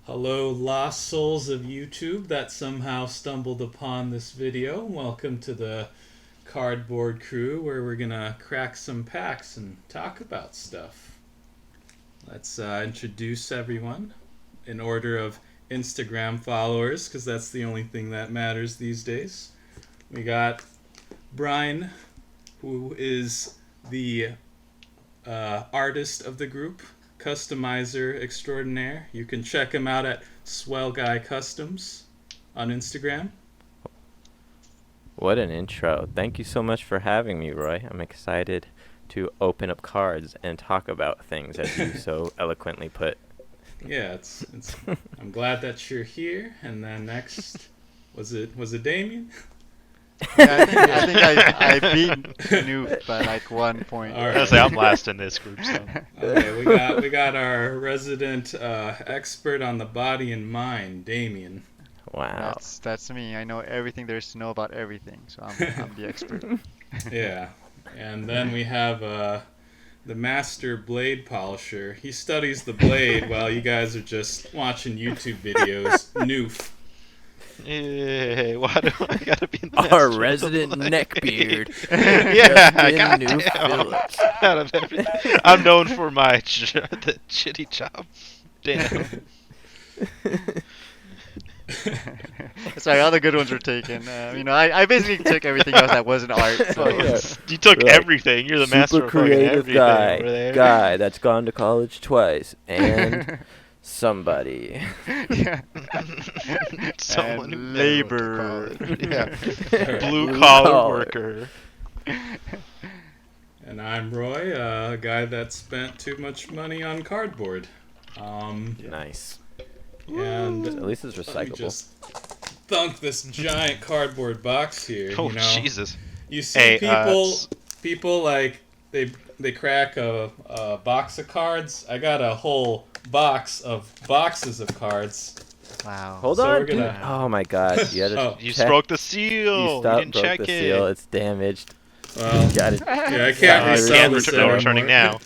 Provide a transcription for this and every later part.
Hello, lost souls of YouTube that somehow stumbled upon this video. Welcome to the Cardboard Crew, where we're gonna crack some packs and talk about stuff. Let's introduce everyone in order of Instagram followers, because that's the only thing that matters these days. We got Brian, who is the artist of the group, customizer extraordinaire. You can check him out at Swell Guy Customs on Instagram. What an intro. Thank you so much for having me, Roy. I'm excited to open up cards and talk about things, as you so eloquently put. Yeah, it's I'm glad that you're here. And then next, was it Damien? Yeah, I think I beat Newt by like 1 point. All right. I say I'm last in this group. So. Okay, we got our resident expert on the body and mind, Damien. Wow. That's me. I know everything there is to know about everything, so I'm the expert. Yeah, and then we have the master blade polisher. He studies the blade while you guys are just watching YouTube videos. Noof. Hey, why do I gotta be the Our master of the resident blade? neckbeard. Yeah, Justin New goddamn. Phillips. Out of everything. I'm known for my the shitty job. Damn. Sorry, all the good ones were taken. I basically took everything else that wasn't art. So. Yeah. You took Right. everything. You're the master Super of fucking creative everything guy. over there. Guy that's gone to college twice. And somebody. Yeah. Someone And who never went to labor. college. Yeah. Blue Blue collar collar. worker. And I'm Roy, a guy that spent too much money on cardboard. Nice. And At least it's let me recyclable. just thunk this giant cardboard box here. Oh you know? Jesus. You see Hey, people like they crack a box of cards. I got a whole box of boxes of cards. Wow. Hold So on. we're gonna- dude. Oh my god. You had to Oh. You check. broke the You seal. stopped, didn't broke check the it. seal. It's damaged. Well, Got it. yeah, I can't Sorry. resell this No returning anymore. now.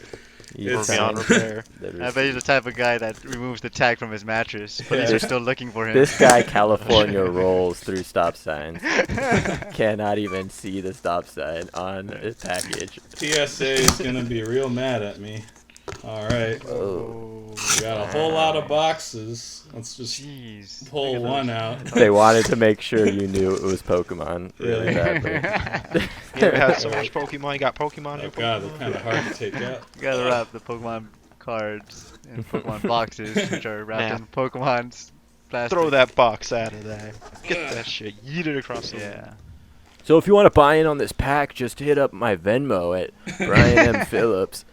You It's We're beyond found repair. the I bet he's receipt. the type of guy that removes the tag from his mattress. Police Yeah. are still looking for him. This guy California rolls through stop signs. Cannot even see the stop sign on his package. TSA is gonna be real mad at me. All right, Oh. we got a whole lot of boxes. Let's just Jeez. pull Look at one those. out. They wanted to make sure you knew it was Pokemon really Yeah. badly. You ever had so much Pokemon? You got Pokemon? Oh your god, they're Pokemon? kind of hard to take out. You gotta wrap the Pokemon cards in Pokemon boxes, which are wrapped Yeah. in Pokemon's plastic. Throw that box out of there. Get that shit. Yeet it across the room. Yeah. So if you want to buy in on this pack, just hit up my Venmo at Brian M. Phillips.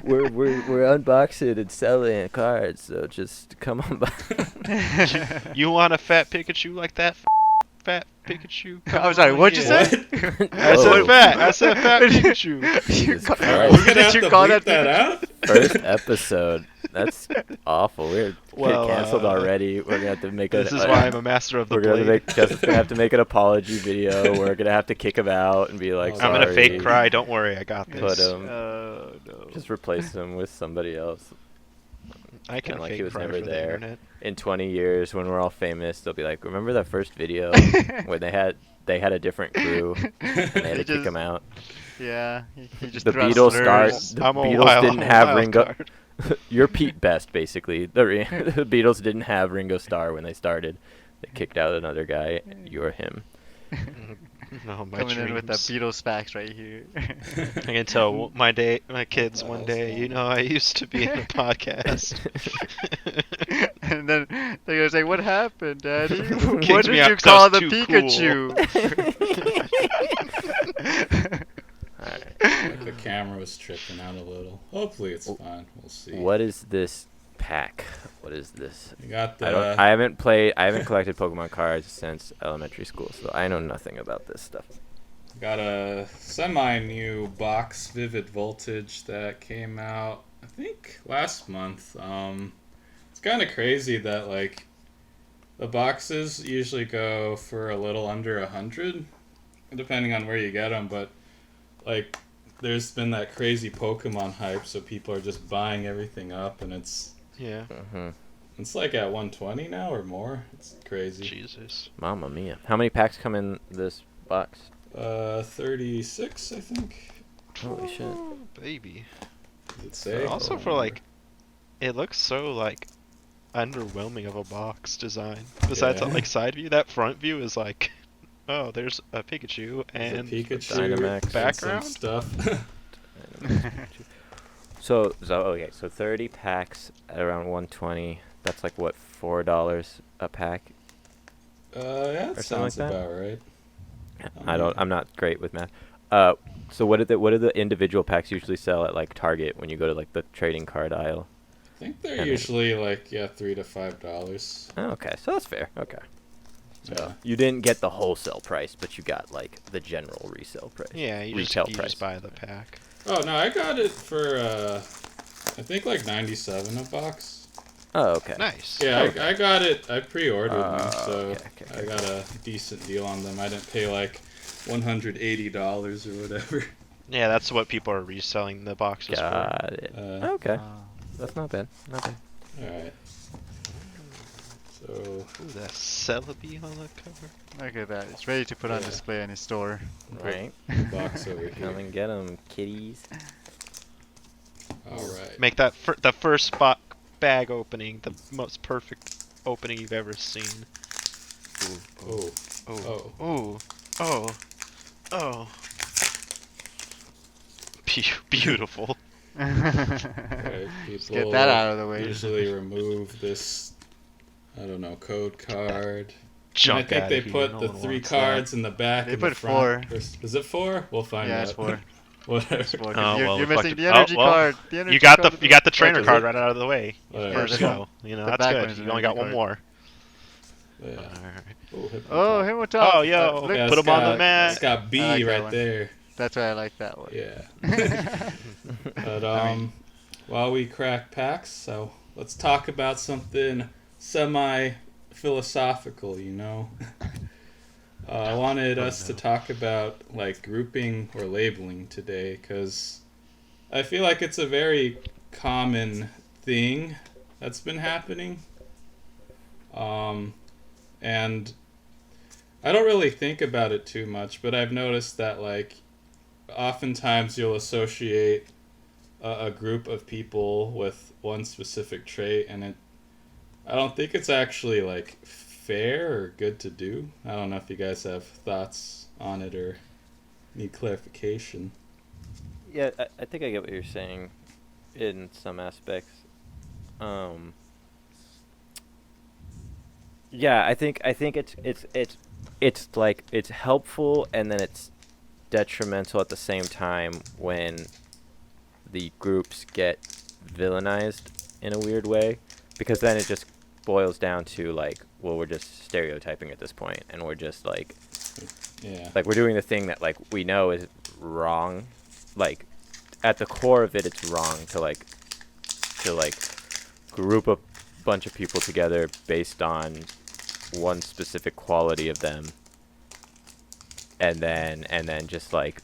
We're unboxing and selling cards, so just come on by. You want a fat Pikachu like that? Fat Pikachu? I'm sorry, what'd you Yeah. say? I Whoa. said fat. I said fat Pikachu. You Jesus ca- Christ. We're gonna Did have you to call bleep that that Pikachu? out. First episode. That's awful. We're Well, canceled already. We're gonna have to make This is why I'm a master of the We're gonna blade. Justin's gonna have to make an apology video. We're gonna have to kick him out and be like, I'm I'm gonna sorry. fake cry. Don't worry, I got Put this. him. Oh no. Just replace him with somebody else. I can Kinda like fake he was cry never for the there. internet. In 20 years, when we're all famous, they'll be like, "Remember that first video when they had a different crew and they had to They kick just him out? Yeah, he just The threw out Beatles slurs. The I'm a Beatles wild, didn't have wild Ringo. card. You're Pete Best, basically. The Beatles didn't have Ringo Starr when they started. They kicked out another guy. You're him. No, my Coming in with the dreams. Beatles facts right here. I can tell my kids one day. You know, I used to be in a podcast. And then they're gonna say, "What happened, Daddy? What Kicked did me out you 'cause I call was the too Pikachu?" Like the camera was tripping out a little. Hopefully it's fine. We'll see. What is this pack? What is this? You got the. I haven't collected Pokemon cards since elementary school, so I know nothing about this stuff. Got a semi-new box, Vivid Voltage, that came out, I think, last month. It's kind of crazy that, like, the boxes usually go for a little under 100, depending on where you get them, but, like, there's been that crazy Pokemon hype, so people are just buying everything up, and it's Yeah. Mm-hmm. It's like at 120 now or more. It's crazy. Jesus. Mamma mia. How many packs come in this box? 36, I think. Holy shit. Oh, baby. Does it say? Also for like, it looks so like underwhelming of a box design. Besides Yeah. that like side view, that front view is like, oh, there's a Pikachu There's a and Pikachu Dynamax. and some Background? stuff. So okay, so 30 packs at around 120. That's like what, $4 a pack? Yeah, Or that something like sounds that? about right. I'm not great with math. So what do the individual packs usually sell at like Target when you go to like the trading card aisle? I think they're And- usually like $3 to $5. Oh, okay, so that's fair. Okay. So Yeah. you didn't get the wholesale price, but you got like the general resale price. yeah, you Retail just price. buy the pack. Oh no, I got it for I think like 97 a box. Oh, okay. Nice. Yeah, Okay. I got it. I pre-ordered them, so okay. I got a decent deal on them. I didn't pay like $180 or whatever. Yeah, that's what people are reselling the boxes Got it. Okay, Oh. that's not bad. Not bad. All right. So for. Ooh, that Celebi on the cover. Look at that. It's ready to put on Yeah. display in his store. Right. box over Come here. and get 'em, kitties. All right. Make that the first bag opening the most perfect opening you've ever seen. Oh. Oh. Oh. Oh. Oh. Oh. Beautiful. Right. Just People get that out of the way. usually remove this, I don't know, code card. And I Junk think outta they here, put no the one 3 wants cards in the back. They and the put front. 4. Is it 4? We'll find Yeah, out. it's 4. Whatever. It's 4. 'cause Oh, you're well, you're we missing fucked the it. energy Oh, well, card. The energy You got card the trainer is card it? right out of the way. Whatever. First go. You know The that's back one good. is You an only got energy one card. Yeah. more. Oh, hip Oh, him with top. Oh, yo, Look, Yeah, put it's him on the got- mat. It's got B I like that right one. there. That's why I like that one. Yeah. But I mean- while we crack packs, so let's talk about something semi-philosophical. I wanted us to talk about like grouping or labeling today because I feel like it's a very common thing that's been happening. And I don't really think about it too much, but I've noticed that like oftentimes you'll associate a group of people with one specific trait, and I don't think it's actually like fair or good to do. I don't know if you guys have thoughts on it or need clarification. Yeah, I think I get what you're saying in some aspects. Yeah, I think it's like it's helpful and then it's detrimental at the same time when the groups get villainized in a weird way, because then it just boils down to like, well, we're just stereotyping at this point, and we're just like Yeah. we're doing the thing that like we know is wrong. Like at the core of it, it's wrong to group a bunch of people together based on one specific quality of them, and then just like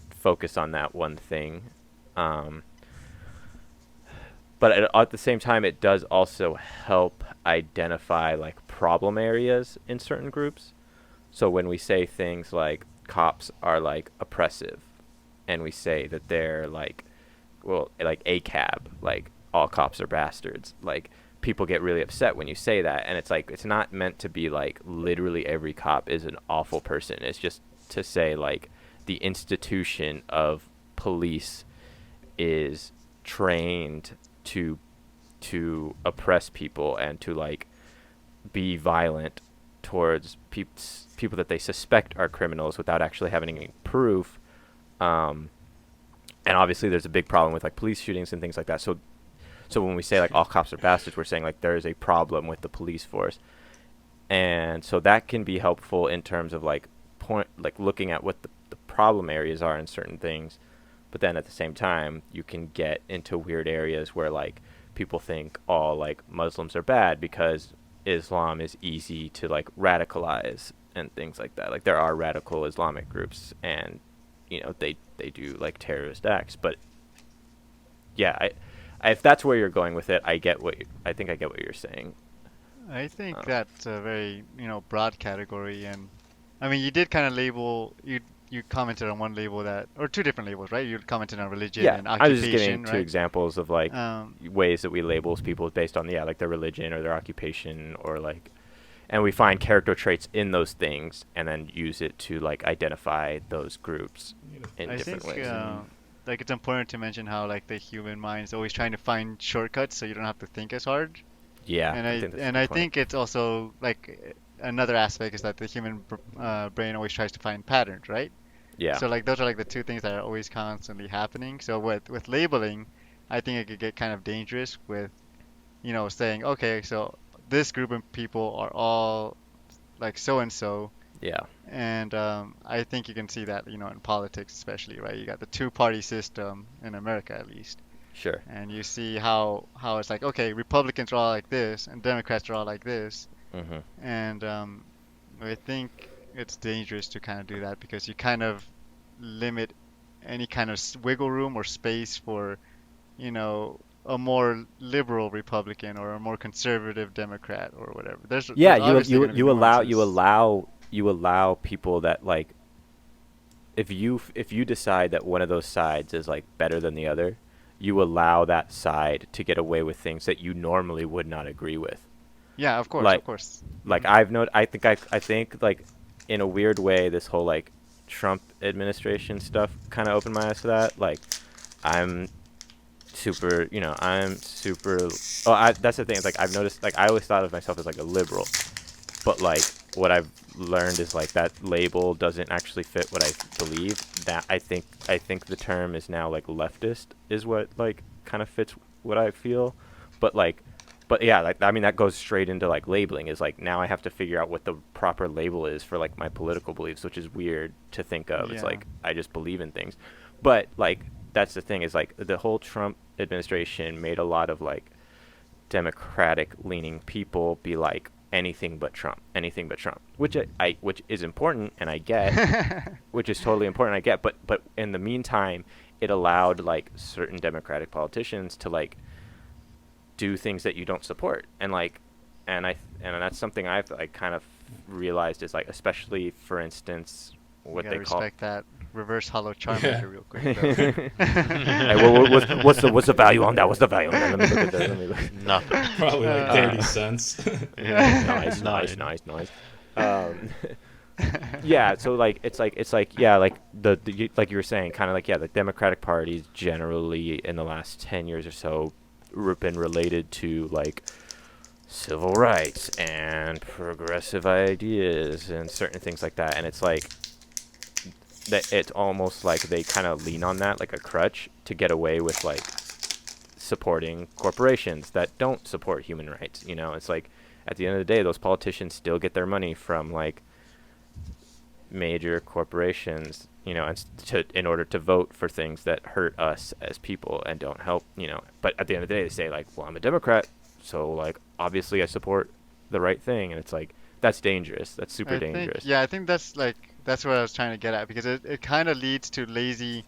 focus on that one thing. But at the same time, it does also help identify like problem areas in certain groups. So when we say things like cops are like oppressive, and we say that they're like, well, like ACAB, like all cops are bastards, like people get really upset when you say that, and it's like it's not meant to be like literally every cop is an awful person. It's just to say like the institution of police is trained to oppress people and to like be violent towards people that they suspect are criminals without actually having any proof. And obviously there's a big problem with like police shootings and things like that. So when we say like all cops are bastards, we're saying like there is a problem with the police force. And so that can be helpful in terms of like looking at what the problem areas are in certain things. But then at the same time, you can get into weird areas where like people think all like Muslims are bad because Islam is easy to like radicalize and things like that. Like there are radical Islamic groups, and they do like terrorist acts. But yeah, if that's where you're going with it, I think I get what you're saying. I think Uh, that's a very, broad category, and I mean, you did kind of you commented on one label that, or two different labels, right? You commented on religion Yeah, and I was just giving occupation, two right? examples of like Um, ways that we label people based on like their religion or their occupation or like, and we find character traits in those things and then use it to like identify those groups in I different think ways. like it's important to mention how like the human mind is always trying to find shortcuts so you don't have to think as hard. Yeah, And I I think that's a and good I point. think it's also like another aspect is that the human brain always tries to find patterns, right? Yeah, So like those are like the two things that are always constantly happening. So with labeling, I think it could get kind of dangerous with, saying, okay, so this group of people are all like so and so, yeah, and I think you can see that, in politics especially, right? You got the two-party system in America at least, sure. and you see how it's like, okay, Republicans are all like this, and Democrats are all like this, Mhm. and I think it's dangerous to kind of do that because you kind of limit any kind of wiggle room or space for, a more liberal Republican or a more conservative Democrat or whatever. Yeah, There's obviously going to be nuances. you allow people that like if you decide that one of those sides is like better than the other, you allow that side to get away with things that you normally would not agree with. Yeah, of course, Like of course. like I think like in a weird way this whole like Trump administration stuff kind of opened my eyes to that. Like I'm I'm super that's the thing. It's like I've noticed like I always thought of myself as like a liberal, but like what I've learned is like that label doesn't actually fit what I believe. That I think the term is now like leftist is what like kind of fits what I feel. But like but yeah, like I mean that goes straight into like labeling is like now I have to figure out what the proper label is for like my political beliefs, which is weird to think of. It's Yeah. like I just believe in things. But like that's the thing is like the whole Trump administration made a lot of like democratic leaning people be like anything but Trump, which which is important and I get, which is totally important I get, but in the meantime, it allowed like certain democratic politicians to like do things that you don't support and like and that's something I've like kind of realized is like especially for instance You what gotta they call respect that reverse hollow Yeah. Charmander real quick, though. Hey, what's the value on that? What's the value on that? Let me look at that. Let me look. Nothing. Probably like Uh, 30 cents. Yeah. Nice, nice, Nine. nice, nice. Yeah, so like it's like yeah, like like you were saying, kind of like yeah, the Democratic Party's generally in the last 10 years or so been related to like civil rights and progressive ideas and certain things like that, and it's like that it's almost like they kind of lean on that like a crutch to get away with like supporting corporations that don't support human rights. It's like at the end of the day, those politicians still get their money from like major corporations, in order to vote for things that hurt us as people and don't help. But at the end of the day, they say like, well, I'm a Democrat, so like obviously I support the right thing, and it's like that's dangerous. That's super dangerous. I think that's what I was trying to get at because it kind of leads to lazy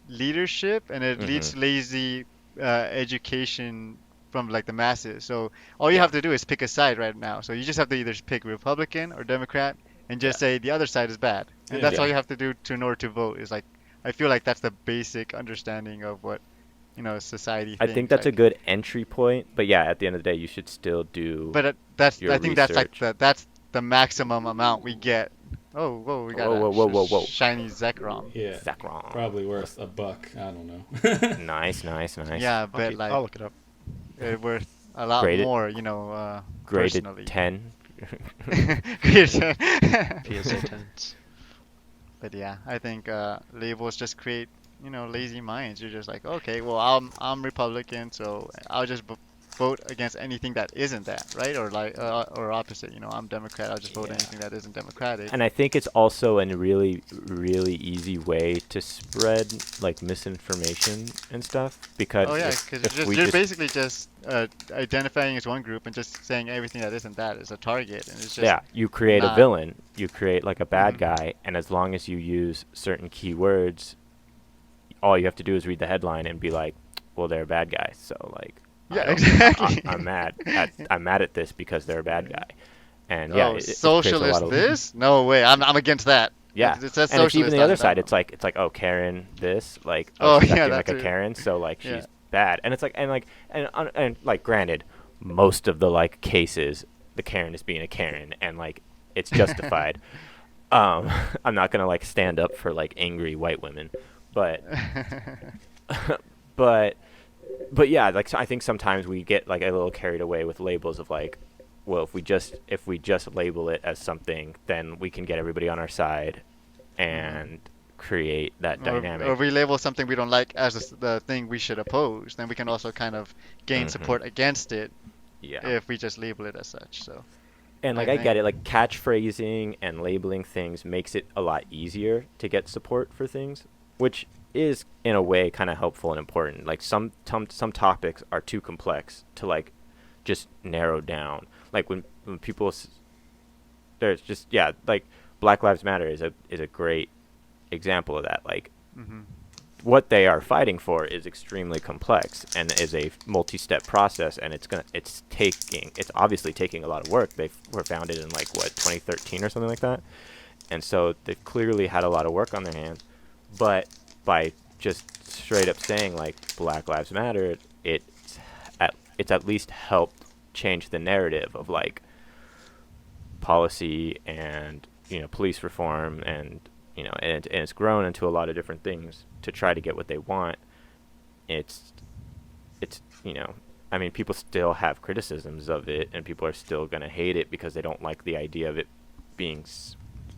leadership and it leads Mhm. to lazy education from like the masses. So all you Yeah. have to do is pick a side right now. So you just have to either pick Republican or Democrat and Yeah. just say the other side is bad. And Yeah. that's all Yeah. you have to do to in order to vote is like I feel like that's the basic understanding of what, society I think thinks. that's a Like, good entry point, but yeah, at the end of the day, you should still do but that's your I think that's like research. that's the maximum amount we get. Oh, whoa, we got Whoa, whoa, whoa, whoa, whoa. shiny Zekrom. Yeah. Sacron. Probably worth $1. I don't know. Nice, nice, nice. Yeah, but like I'll look it up. worth a lot Graded, more, graded personally. 10. PSA 10s. But yeah, I think labels just create, lazy minds. You're just like, okay, well, I'm Republican, so I'll just vote against anything that isn't that, right? Or like or opposite, I'm Democrat, I'll just vote Yeah. anything that isn't Democratic. And I think it's also a really, really easy way to spread like misinformation and stuff because Oh yeah, if, because if we you're just basically just identifying as one group and just saying everything that isn't that is a target, and it's just yeah, you create a not. villain, you create like a bad Mhm. guy, and as long as you use certain keywords, all you have to do is read the headline and be like, well, they're a bad guy, so like, Yeah, I don't, exactly. I'm mad at this because they're a bad guy, and yeah, Oh, it creates a lot socialist of this? No way. I'm against that. yeah, It says and it's even socialist the on other it. side. It's like oh, Karen this, like oh, Oh she's yeah, acting that like a too. Karen, so like Yeah. she's bad, and it's like and like granted, most of the like cases, the Karen is being a Karen, and like it's justified. I'm not gonna like stand up for like angry white women, but but but yeah, like so I think sometimes we get like a little carried away with labels of like, well, if we just label it as something, then we can get everybody on our side and create that Or dynamic. we label something we don't like as the thing we should oppose, then we can also kind of gain Mhm. support against it Yeah. if we just label it as such. So And like I I get think- it, like catchphrasing and labeling things makes it a lot easier to get support for things, which is in a way kind of helpful and important. Like some topics are too complex to like just narrow down. Like when people there's just yeah, like Black Lives Matter is a great example of that. Like Mhm. what they are fighting for is extremely complex and is a multi-step process, and it's obviously taking a lot of work. They were founded in like what 2013 or something like that, and so they've clearly had a lot of work on their hands. But by just straight up saying like Black Lives Matter, it's at least helped change the narrative of like policy and police reform, and and it's grown into a lot of different things to try to get what they want. It's I mean, people still have criticisms of it, and people are still going to hate it because they don't like the idea of it being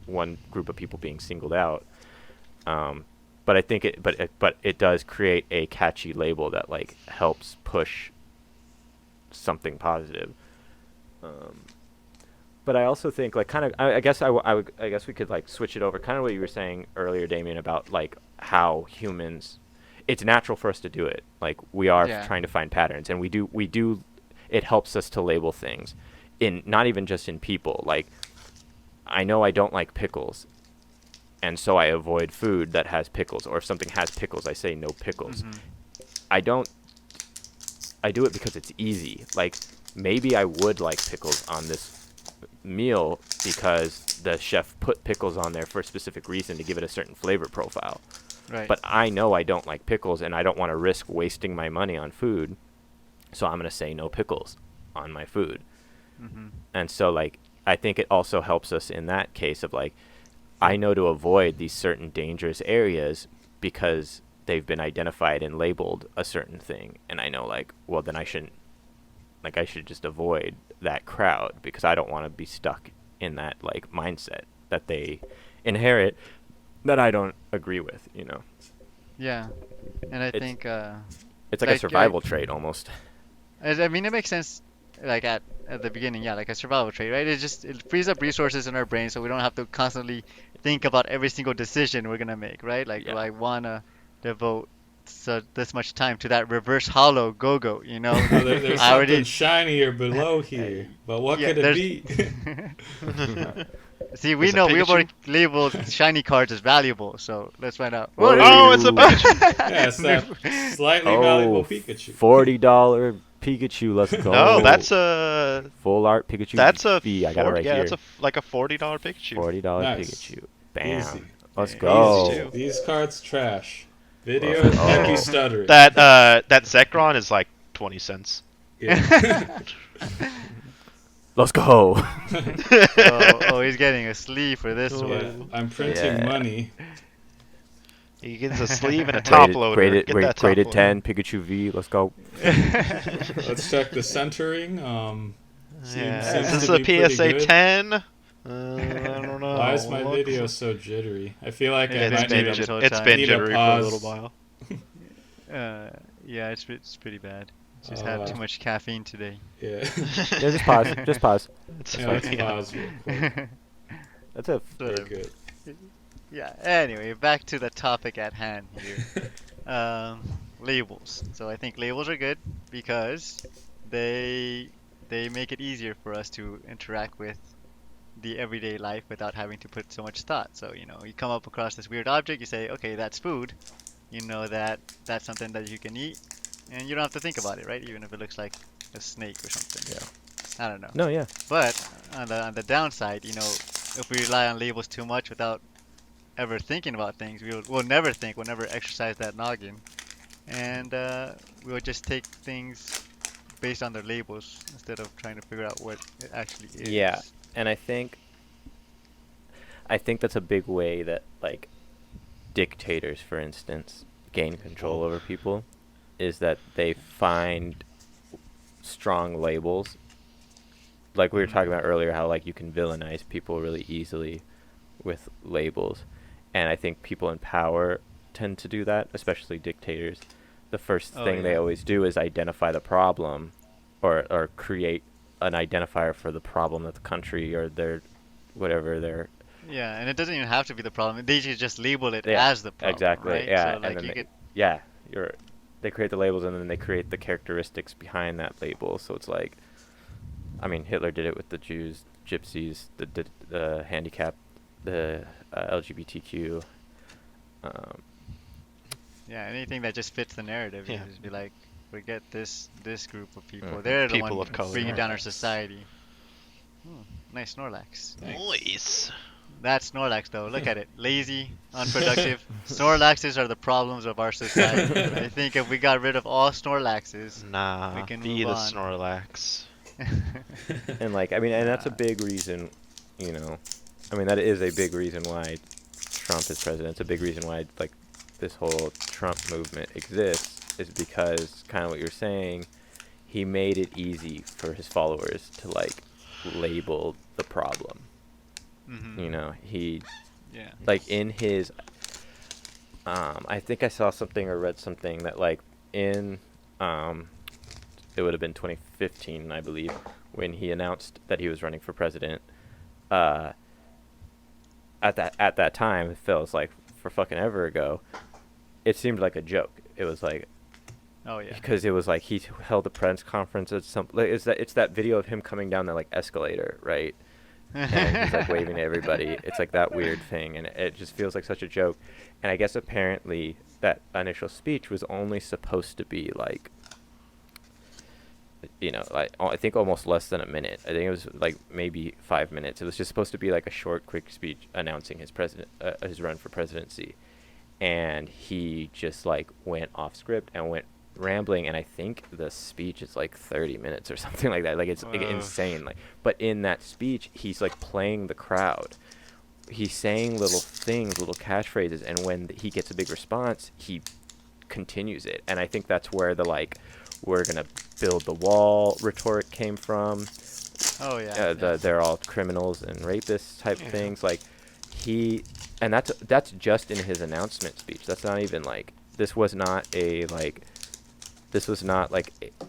one group of people being singled out. But I think it does create a catchy label that like helps push something positive. But I also think like kind of I guess I guess we could like switch it over, kind of what you were saying earlier, Damien, about like how humans, it's natural for us to do it. Like we are Yeah. trying to find patterns, and we do it helps us to label things in not even just in people. Like I know I don't like pickles, and so I avoid food that has pickles, or if something has pickles, I say no pickles. Mhm. I do it because it's easy. Like maybe I would like pickles on this meal because the chef put pickles on there for a specific reason to give it a certain flavor profile. Right. But I know I don't like pickles, and I don't want to risk wasting my money on food, so I'm going to say no pickles on my food. Mhm. And so like I think it also helps us in that case of like I know to avoid these certain dangerous areas because they've been identified and labeled a certain thing, and I know like, well, then I shouldn't, like I should just avoid that crowd because I don't want to be stuck in that like mindset that they inherit that I don't agree with, Yeah. And I It's- think It's like a Like, survival trait almost. I mean, it makes sense, like at the beginning, yeah, like a survival trait, right? It frees up resources in our brain, so we don't have to constantly think about every single decision we're gonna make, right? Like, Yeah. do I wanna devote this much time to that reverse hollow go-go, Well, there's I already- something shinier below here, but what Yeah, could it there's- be? See, we Is it know we've Pikachu? already labeled shiny cards as valuable, so let's find out. Whoa. Oh, it's a Pikachu. Yeah, it's that slightly valuable Pikachu. $40 Pikachu, let's go. No, that's a full art Pikachu. that's a V. I got it 40 right yeah, here. that's like a $40 Pikachu. $40 Nice. Pikachu. Bam. Easy. Let's Easy go. too. These cards trash. Video Let's go. hecky stuttering. That Zekrom is like 20 cents. Yeah. Let's go. oh, he's getting a sleeve for this Oh, Yeah, one. I'm printing Yeah. money. He gets a sleeve and a top loader. Graded, Get that top graded loader. 10 Pikachu V. Let's go. Let's check the centering. Yeah. Seems Is this to a be pretty PSA good. 10? I don't know. Why is my Looks- video so jittery? I feel like I Yeah, might it's need been a jittery. it's been Need a jittery for a pause. little while. Yeah, it's pretty bad. Just had too much caffeine today. Yeah. Yeah, just pause. Just pause. It's Yeah, let's funny. pause real quick. That's a Very good. Yeah. Anyway, back to the topic at hand here. Labels. So I think labels are good because they make it easier for us to interact with the everyday life without having to put so much thought. So you come up across this weird object, you say, okay, that's food. You know that that's something that you can eat. and you don't have to think about it, right? Even if it looks like a snake or something. Yeah. I don't know. No, yeah. But on the downside, if we rely on labels too much without ever thinking about things, we'll never think. We'll never exercise that noggin, and we'll just take things based on their labels instead of trying to figure out what it actually is. Yeah, and I think that's a big way that like dictators, for instance, gain control over people, is that they find strong labels. Like we were talking about earlier, how like you can villainize people really easily with labels, and I think people in power tend to do that, especially dictators. The first thing they always do is identify the problem, or create an identifier for the problem that the country or their whatever their Yeah, and it doesn't even have to be the problem. They should just label it as the problem. exactly, right? yeah. So, like, And then they create the labels, and then they create the characteristics behind that label. So it's like, I mean, Hitler did it with the Jews, gypsies, the handicapped, the LGBTQ. Yeah, anything that just fits the narrative. You Yeah. just be like, forget this group of people. Mhm. They're the People one of color. bringing down our society. Nice Snorlax. Nice. That Snorlax though, look at it. Lazy, unproductive. Snorlaxes are the problems of our society. I think if we got rid of all Snorlaxes, Nah, we can be move the on. Snorlax. And like, I mean, and that's a big reason, I mean, that is a big reason why Trump is president. It's a big reason why like this whole Trump movement exists, is because kind of what you're saying, he made it easy for his followers to like label the problem. He Yeah. like in his I think I saw something or read something that like in it would have been 2015, I believe, when he announced that he was running for president. At that time, it feels like for fucking ever ago, it seemed like a joke. It was like, Oh yeah. because it was like he held a press conference at some. Like, it's that video of him coming down the like escalator, right? And he's like waving to everybody. It's like that weird thing, and it just feels like such a joke. And I guess apparently that initial speech was only supposed to be like, like I think almost less than a minute. I think it was like maybe 5 minutes. It was just supposed to be like a short, quick speech announcing his run for presidency, and he just like went off script and went rambling, and I think the speech is like 30 minutes or something like that. Like it's insane. Like, but in that speech, he's like playing the crowd. He's saying little things, little catchphrases, and when he gets a big response, he continues it. And I think that's where the like, we're gonna build the wall rhetoric came from. Oh yeah. They're all criminals and rapists type things. Like and that's just in his announcement speech. That's not even like, this was not like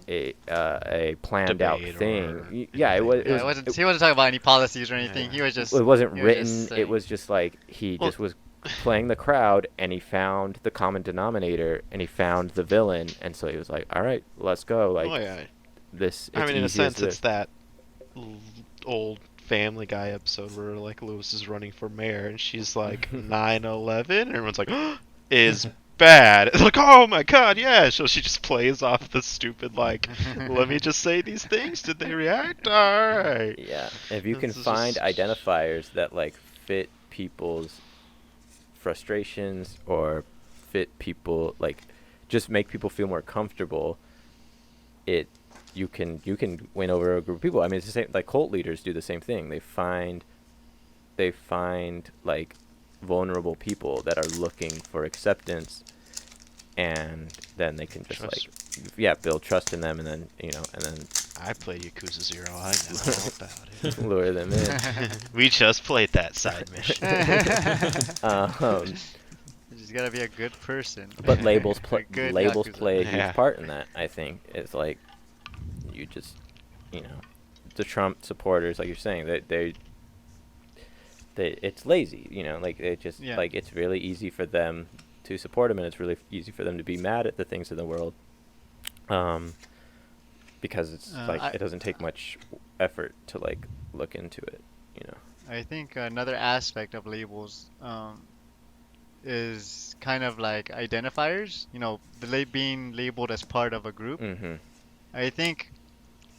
a planned out thing. It was. He wasn't talking about any policies or anything. He was just. It wasn't he was written. just It was just like he just was playing the crowd, and he found the common denominator, and he found the villain, and so he was like, "All right, let's go." Like this. I mean, in a easy as sense, it's that old Family Guy episode where like Lewis is running for mayor, and she's like 9/11, and everyone's like, "Is bad." It's like, oh my god, yeah. So she just plays off the stupid like, let me just say these things. Did they react? All right. Yeah. If you can This is find just- identifiers that like fit people's frustrations, or fit people, like just make people feel more comfortable, you can win over a group of people. I mean, it's the same, like cult leaders do the same thing. They find like vulnerable people that are looking for acceptance, and then they can just build trust in them, and then I play Yakuza 0. I know all about it. lure them in. We just played that side mission. You just gotta be a good person. But labels good labels Yakuza. play a huge Yeah. part in that. I think it's like, you just, the Trump supporters, like you're saying, they it's lazy, like it just like it's really easy for them to support him, and it's really easy for them to be mad at the things in the world, because it's it doesn't take much effort to like look into it. I think another aspect of labels is kind of like identifiers. You know, being labeled as part of a group. Mm-hmm. I think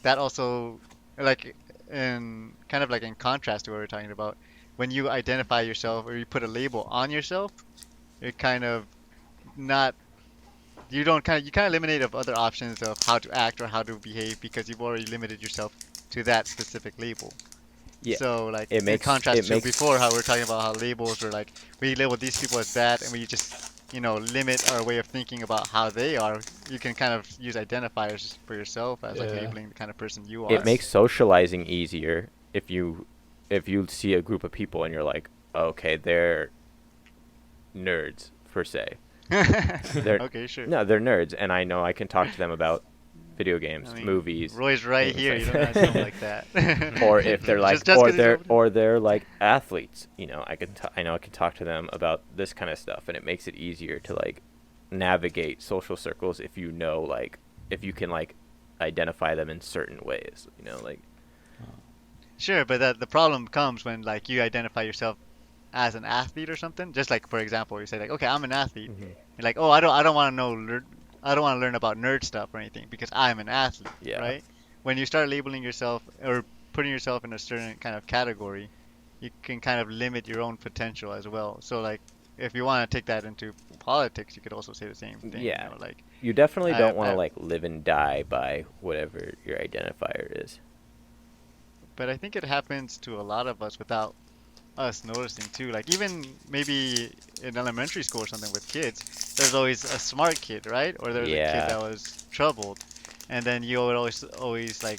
that also, like, in kind of like in contrast to what we're talking about, when you identify yourself or you put a label on yourself, it kind of not you kind of eliminate of other options of how to act or how to behave because you've already limited yourself to that specific label. Yeah. So like It in makes contrast it to makes before how we are talking about how labels were like we label these people as bad and we just limit our way of thinking about how they are. You can kind of use identifiers for yourself as like Yeah. labeling the kind of person you it are. makes socializing easier if you see a group of people and you're like, okay, they're nerds per se. They're Okay, sure. no, they're nerds, and I know I can talk to them about video games, I mean, movies, Roy's right things here. like You don't have to sound that. like that. Or if they're like, just 'cause he's over there. or they're like athletes, I know I can talk to them about this kind of stuff, and it makes it easier to like navigate social circles if you know like if you can like identify them in certain ways, like Sure, but the problem comes when like you identify yourself as an athlete or something. Just like for example, you say like, okay, I'm an athlete. You're like, oh, I don't want to I don't want to learn about nerd stuff or anything because I'm an athlete, Yeah. right? When you start labeling yourself or putting yourself in a certain kind of category, you can kind of limit your own potential as well. So like, if you want to take that into politics, you could also say the same thing. Yeah. Like You definitely don't want to I- like live and die by whatever your identifier is. but I think it happens to a lot of us without us noticing too. Like even maybe in elementary school or something with kids, there's always a smart kid, right? Or there's a Yeah. kid that was troubled, and then you would always like.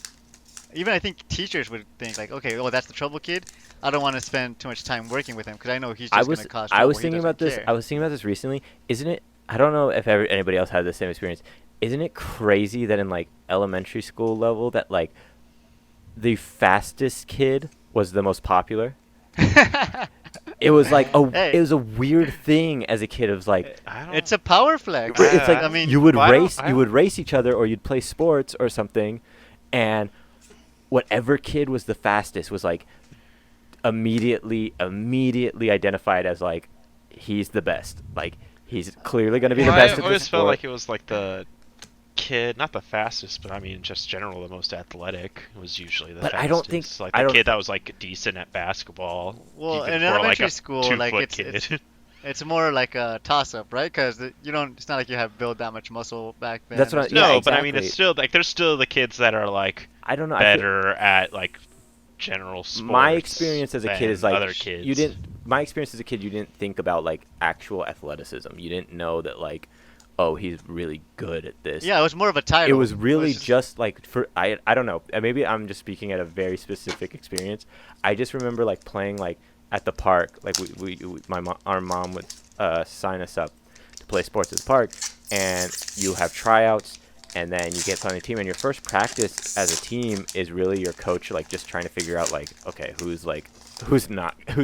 Even I think teachers would think like, okay, oh, that's the trouble kid. I don't want to spend too much time working with him because I know he's just gonna cause trouble. I was He thinking about doesn't this. care. I was thinking about this recently. Isn't it? I don't know if anybody else had the same experience. Isn't it crazy that in like elementary school level that like the fastest kid was the most popular? It was like Hey. it was a weird thing as a kid. It was like I don't. It's a power flex. it's like I mean, you would well, I don't- race I you would don't- race each other or you'd play sports or something, and whatever kid was the fastest was like immediately identified as like he's the best. Like he's clearly going to be the Well, best I at always this felt sport. like it was like the kid, not the fastest, but I mean just general the most athletic was usually the But fastest. I don't think- like I the don't- kid that was like decent at basketball. Well, you could in throw, like, elementary a school, 2 like, foot it's- kid. it's more like a toss-up, right? Because you don't. It's not like you have built that much muscle back then. That's what It's I- just- yeah, No, but I mean exactly. it's still like there's still the kids that are like I don't know. I feel- better at like general sports. my experience as a kid than is like other kids. you didn't. My experience as a kid, you didn't think about like actual athleticism. You didn't know that like, oh, he's really good at this. Yeah, it was more of a title. It was really just- just like for I don't know. Maybe I'm just speaking at a very specific experience. I just remember like playing like at the park. Like our mom would sign us up to play sports at the park, and you have tryouts, and then you get on the team. And your first practice as a team is really your coach like just trying to figure out like, okay, who's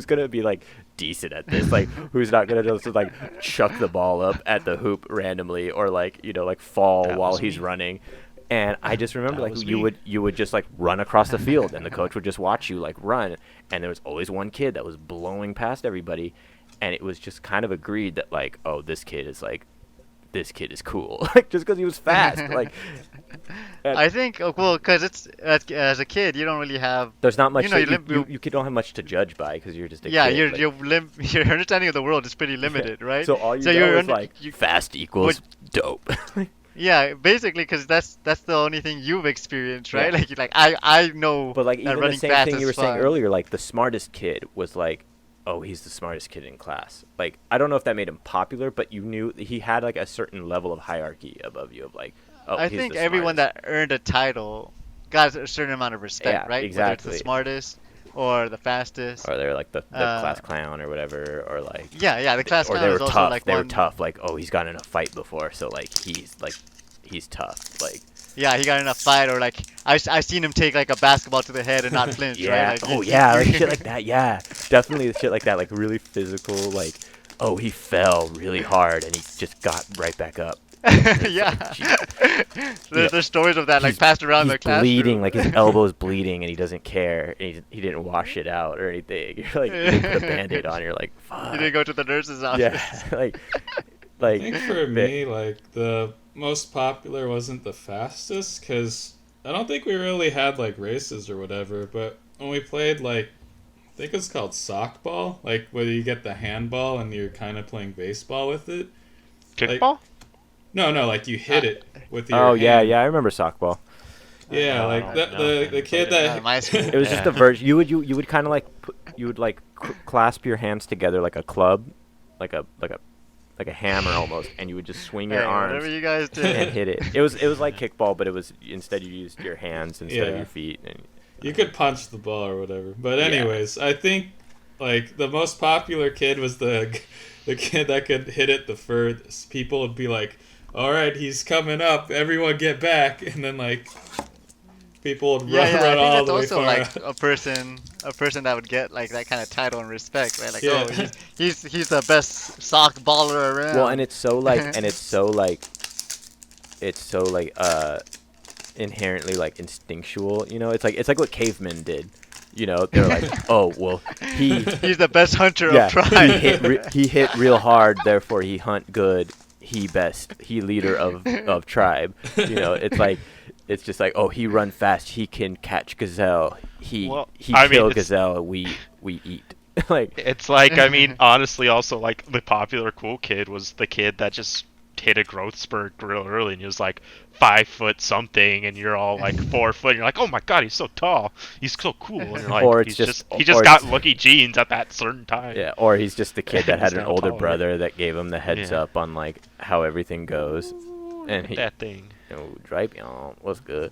gonna be like decent at this, like who's not gonna just like chuck the ball up at the hoop randomly or like like fall That while was he's me. running. And I just remember That like was you me. would just like run across the field and the coach would just watch you like run, and there was always one kid that was blowing past everybody, and it was just kind of agreed that like, oh, this kid is cool like just because he was fast. Like I think, well, because it's as a kid, you don't really have. there's not much You know, that you you don't have much to judge by because you're just a Yeah, kid. like- your understanding of the world is pretty limited, right? So all you know you're is like fast equals dope. yeah, basically, because that's the only thing you've experienced, right? Yeah. Like you're like I know. But like that even the running same fast thing is you were saying fun. earlier, like the smartest kid was like, oh, he's the smartest kid in class. Like I don't know if that made him popular, but you knew he had like a certain level of hierarchy above you of like, oh, I he's think the everyone smartest. that earned a title got a certain amount of respect, Yeah, right? Whether exactly. it's the smartest or the fastest. Or they're like the uh, class clown or whatever, or like Yeah, the class or clown they were is also tough. like They were one. tough. Like, oh, he's gotten in a fight before, so like he's tough. Like Yeah, he got in a fight, or like I seen him take like a basketball to the head and not flinch, yeah. right? Like, Oh yeah, like shit like that. Yeah, definitely shit like that. Like really physical. Like, oh, he fell really hard and he just got right back up. Yeah. Yeah. There's stories of that like He's- passed around he's the classroom. bleeding, like his elbow's bleeding, and he doesn't care. And he didn't wash it out or anything. You're like, you didn't put a band-aid on. You're like, fuck. You didn't go to the nurse's office. Yeah, I think for the- me, like the most popular wasn't the fastest because I don't think we really had like races or whatever. But when we played like, I think it's called sockball, like where you get the handball and you're kind of playing baseball with it. Kickball? No, like you hit it with your. Oh yeah, hand. yeah, I remember softball. Yeah, I like don't the know. the kid Not in that. my school. It was just a version. You would kind of like clasp your hands together like a club, like a hammer almost, and you would just swing your Hey, arms whatever you guys and did. hit it. It was like kickball, but it was instead you used your hands instead of Yeah. your feet. And You could punch the ball or whatever. But Yeah. anyways, I think like the most popular kid was the kid that could hit it the furthest. People would be like, "All right, he's coming up. Everyone get back." And then like people would Yeah, run, yeah. I run think all that's the way also far. like a person that would get like that kind of title and respect, right? Like, Yeah. oh, he's the best sock baller around. well, and it's so like inherently like instinctual. You know, it's like what cavemen did. You know, they're like, oh well, he's the best hunter yeah, of tribe. he hit real hard, therefore he hunt good. He best. He leader of tribe. You know, it's just like, oh, he run fast. He can catch gazelle. He I mean, kill it's- gazelle. We eat. Like It's like, I mean, honestly, also, like, the popular cool kid was the kid that just hit a growth spurt real early, and he was like 5 foot something, and you're all like 4 foot, and you're like, oh my god, he's so tall, he's so cool, and you're like, Or it's he just- just or got it's- lucky genes at that certain time. yeah, or he's just the kid that had He's an now older taller. brother that gave him the heads Yeah. up on like how everything goes, and he That thing. dripe y'all, what's good.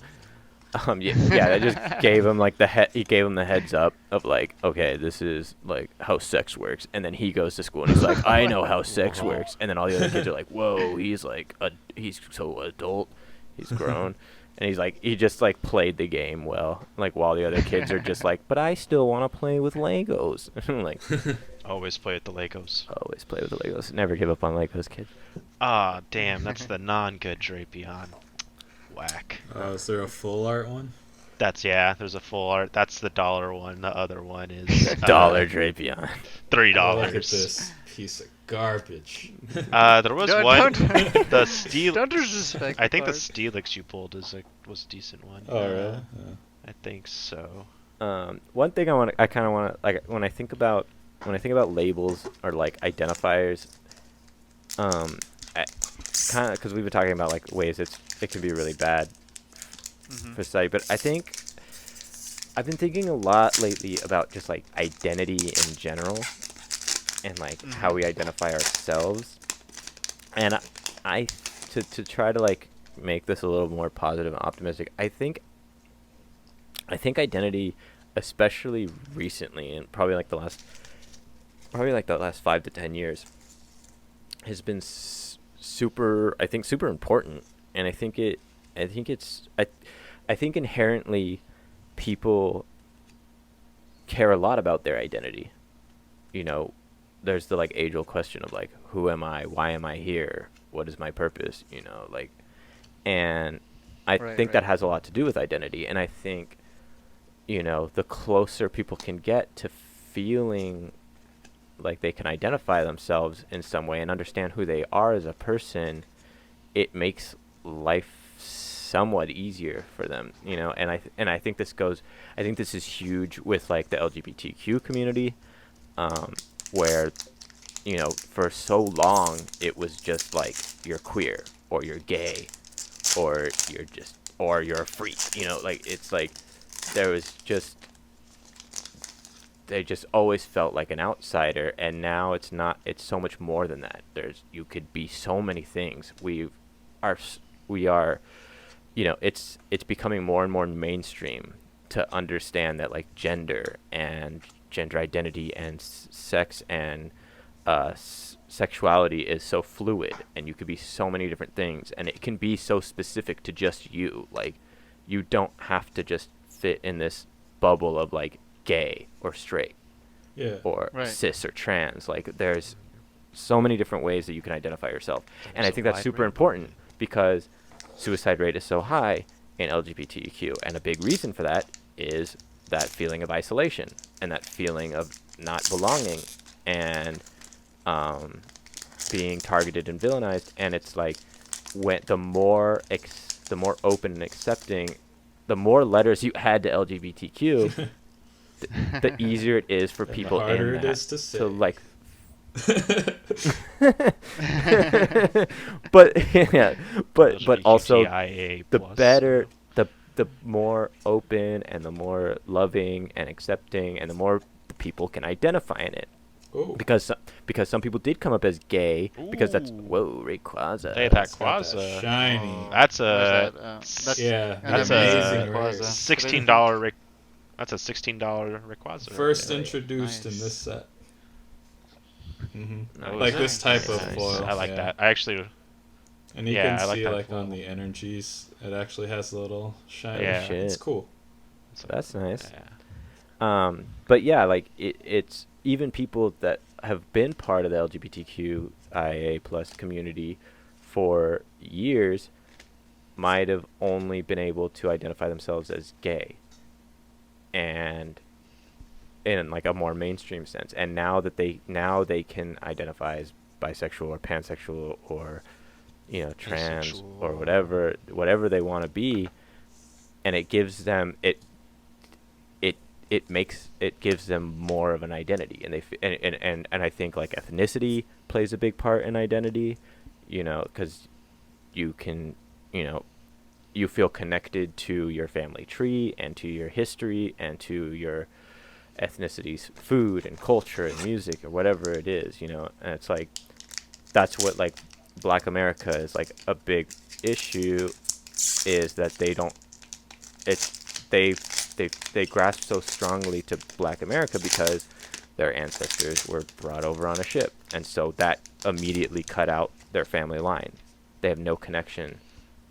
They just gave him like he gave him the heads up of like, okay, this is like how sex works, and then he goes to school and he's like, I know how sex works, and then all the other kids are like, whoa, he's like he's so adult, he's grown, and he's like, he just like played the game well, like while the other kids are just like, but I still want to play with Legos. I'm like, Always play with the Legos. always play with the Legos, never give up on Legos, kids. Ah, damn, that's the non-good Drapion. Whack. Is there a full art one? There's a full art. That's the $1 one. The other one is Dollar Drapion. $3. Oh, look at this piece of garbage. There was Don't- one. don't- The Steel. Don't disrespect. I think the card. Steelix you pulled was a decent one. Oh really? Yeah. I think so. One thing I kind of want to like when I think about labels or like identifiers, kind of because we've been talking about like ways it can be really bad for society, but I think I've been thinking a lot lately about just like identity in general and like how we identify ourselves, and I to try to like make this a little more positive and optimistic. I think identity, especially recently, and probably like the last 5 to 10 years, has been super important, and I think inherently people care a lot about their identity. You know, there's the like age-old question of like, who am I? Why am I here? What is my purpose? You know, like, and I think that has a lot to do with identity, and I think, you know, the closer people can get to feeling like they can identify themselves in some way and understand who they are as a person, it makes life somewhat easier for them, you know. And I think this is huge with like the LGBTQ community, where, you know, for so long it was just like you're queer or you're gay or you're a freak, you know, like it's like they just always felt like an outsider, and now it's so much more than that. You could be so many things. We are, you know, it's becoming more and more mainstream to understand that like gender and gender identity and sex and sexuality is so fluid, and you could be so many different things, and it can be so specific to just you. Like, you don't have to just fit in this bubble of like gay or straight, Yeah. or Right. cis or trans. Like, there's so many different ways that you can identify yourself. And I There's a think that's wide super range. important because suicide rate is so high in LGBTQ. And a big reason for that is that feeling of isolation and that feeling of not belonging and being targeted and villainized. And it's like when the more open and accepting, the more letters you add to LGBTQ, the easier it is for And people the harder in it that is to say. to like. But yeah, but also LGBTIA+, the better, the more open and the more loving and accepting and the more people can identify in it. Oh, Because some people did come up as gay because that's Ooh. Rayquaza. Hey, that it's got that Quaza. shiny. That's What is a that? That's Yeah, an that's amazing a Rayquaza. $16 That's a $16 Rayquaza. First Yeah. introduced in Nice. this set. Nice. Like this type of Nice. foil. I like yeah. that. I actually, And you Yeah, can I like see that like on foil. the energies, it actually has a little shine. Yeah. Shit. It's cool. That's nice. yeah. But yeah, like it's even people that have been part of the LGBTQIA plus community for years might have only been able to identify themselves as gay, and in like a more mainstream sense. And now they can identify as bisexual or pansexual or trans Asexual. or whatever they want to be, and it gives them it gives them more of an identity, and and I think like ethnicity plays a big part in identity, because you can you feel connected to your family tree and to your history and to your ethnicity's food and culture and music or whatever it is, and it's like that's what like Black America is like a big issue, is that they don't it's they grasp so strongly to Black America because their ancestors were brought over on a ship, and so that immediately cut out their family line. They have no connection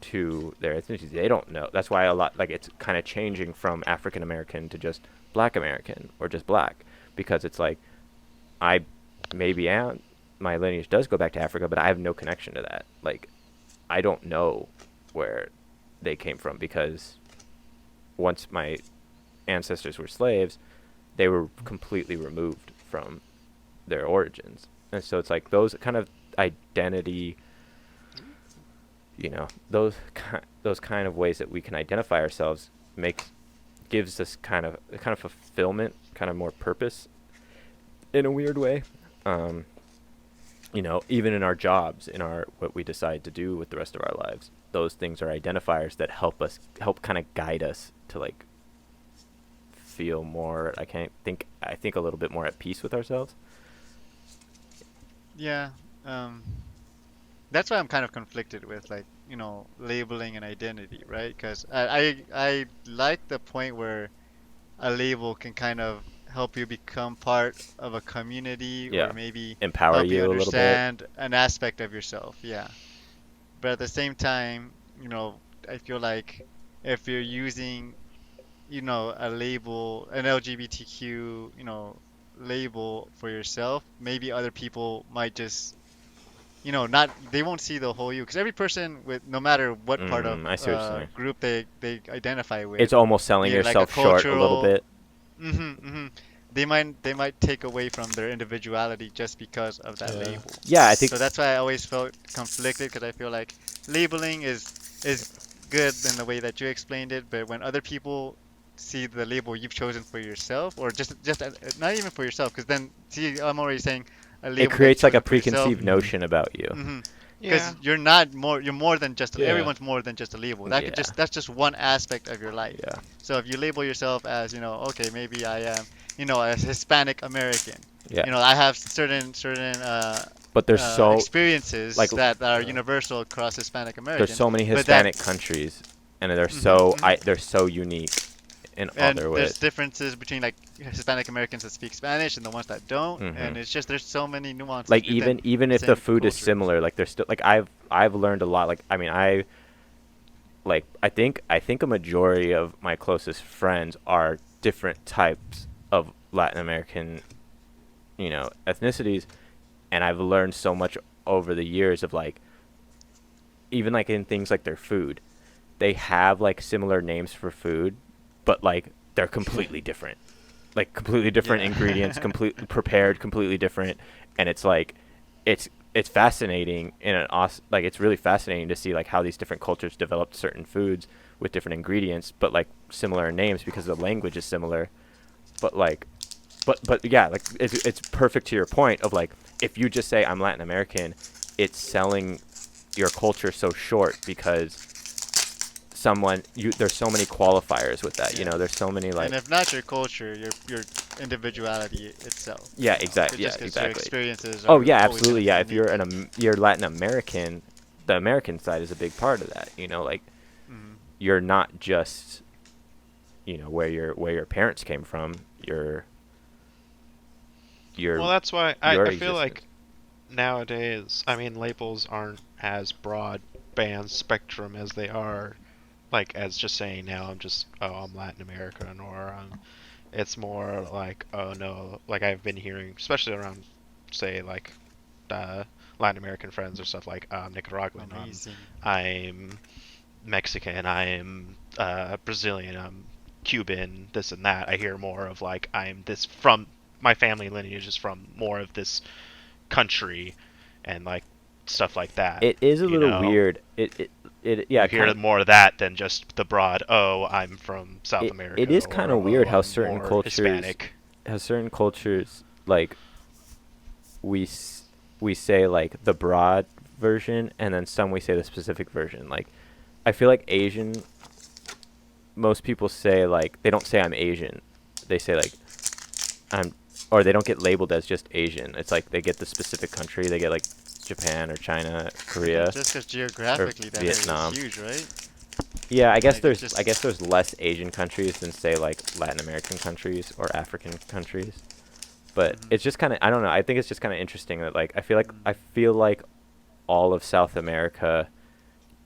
to their ethnicity. They don't know. That's why a lot like it's kind of changing from African American to just Black American or just Black, because it's like I maybe am, my lineage does go back to Africa, but I have no connection to that. Like I don't know where they came from, because once my ancestors were slaves, they were completely removed from their origins. And so it's like those kind of identity, those kind of ways that we can identify ourselves gives us kind of fulfillment, kind of more purpose in a weird way. Even in our jobs, in what we decide to do with the rest of our lives, those things are identifiers that help kind of guide us to like feel more, I think a little bit more at peace with ourselves. Yeah, that's why I'm kind of conflicted with like labeling and identity, right? Because I like the point where a label can kind of help you become part of a community, Yeah. or maybe Empower help you you a little bit. understand an aspect of yourself. Yeah, but at the same time, I feel like if you're using a label, an LGBTQ, label for yourself, maybe other people might just, not, they won't see the whole you, because every person, with no matter what part of I see what you're saying. group they identify with, It's almost selling be it like a yourself short a little cultural, bit. they might take away from their individuality just because of that Yeah. label. Yeah, I think So that's why I always felt conflicted, because I feel like labeling is good in the way that you explained it, but when other people see the label you've chosen for yourself, or just not even for yourself, because then see, I'm already saying a label it creates like a that you've chosen for preconceived yourself. notion about you. yourself. Yeah. Because you're more than just Yeah. everyone's more than just a label. Yeah. That's just one aspect of your life. Yeah. So if you label yourself as, okay, maybe I am, a Hispanic American. Yeah. I have certain But there's experiences like- that are Yeah. universal across Hispanic Americans. there's so many but that- Hispanic countries, and they're Mhm. they're so unique in and other there's ways. differences between like Hispanic Americans that speak Spanish and the ones that don't, Mhm. and it's just there's so many nuances. Like within even if same the food is cultures. similar, like there's still like I've learned a lot. Like I mean I think a majority of my closest friends are different types of Latin American, ethnicities, and I've learned so much over the years of like, even like in things like their food, they have like similar names for food, but like they're completely different, like completely different Yeah. ingredients, completely prepared, completely different, and it's like, it's fascinating in an awesome, like it's really fascinating to see like how these different cultures developed certain foods with different ingredients, but like similar names because the language is similar, but like, but yeah, like it's perfect to your point of like, if you just say I'm Latin American, it's selling your culture so short because there's so many qualifiers with that, Yeah. there's so many like, And if not your culture, your individuality itself. yeah, You know, exactly, yeah, just because your exactly. experiences Oh are yeah, always gonna absolutely, be yeah. If unique. you're Latin American, the American side is a big part of that. Like Mhm. you're not just, where your parents came from. Your Well, that's why your I feel existence. like nowadays, I mean, labels aren't as broad band spectrum as they are, like, as just saying now I'm Latin American, or it's more like, oh no, like I've been hearing, especially around, say, like, uh, Latin American friends or stuff like, I'm Nicaraguan, Amazing. I'm Mexican, I'm Brazilian, I'm Cuban, this and that. I hear more of like, I'm this from my family lineage is from more of this country, and like stuff like that. It is a You little know, weird. It yeah, you kind hear of. more of that than just the broad. Oh, I'm from South It America, is kind or of weird oh, how I'm certain more cultures, Hispanic. like we say like the broad version, and then some we say the specific version. Like I feel like Asian, most people say like they don't say I'm Asian. They say like I'm, or they don't get labeled as just Asian. It's like they get the specific country. They get like Japan or China, Korea, Just because or geographically that area is Vietnam. huge, right? Yeah, Like it's just. I guess there's less Asian countries than say like Latin American countries or African countries. But Mhm. it's just kind of, I don't know. I think it's just kind of interesting that like I feel like all of South America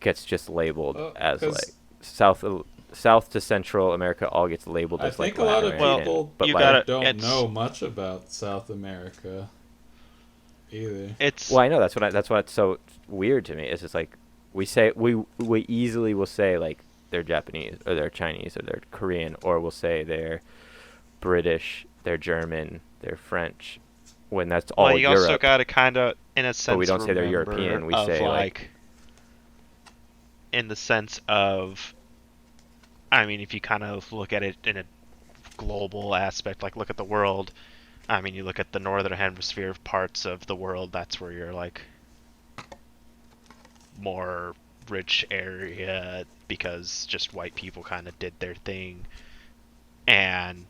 gets just labeled as like Because South to Central America all gets labeled I as like think a Latin lot of Well, American, people but you like, gotta. don't know much about South America either. It's well, I know that's why it's so weird to me. It's just like we easily will say like they're Japanese or they're Chinese or they're Korean, or we'll say they're British, they're German, they're French, when that's well, all you also Europe. gotta kind of, in a But we sense, don't say they're remember European. We of say like, like, in the sense of, I mean, if you kind of look at it in a global aspect, like look at the world. I mean, you look at the northern hemisphere parts of the world, that's where you're like more rich area because just white people kind of did their thing and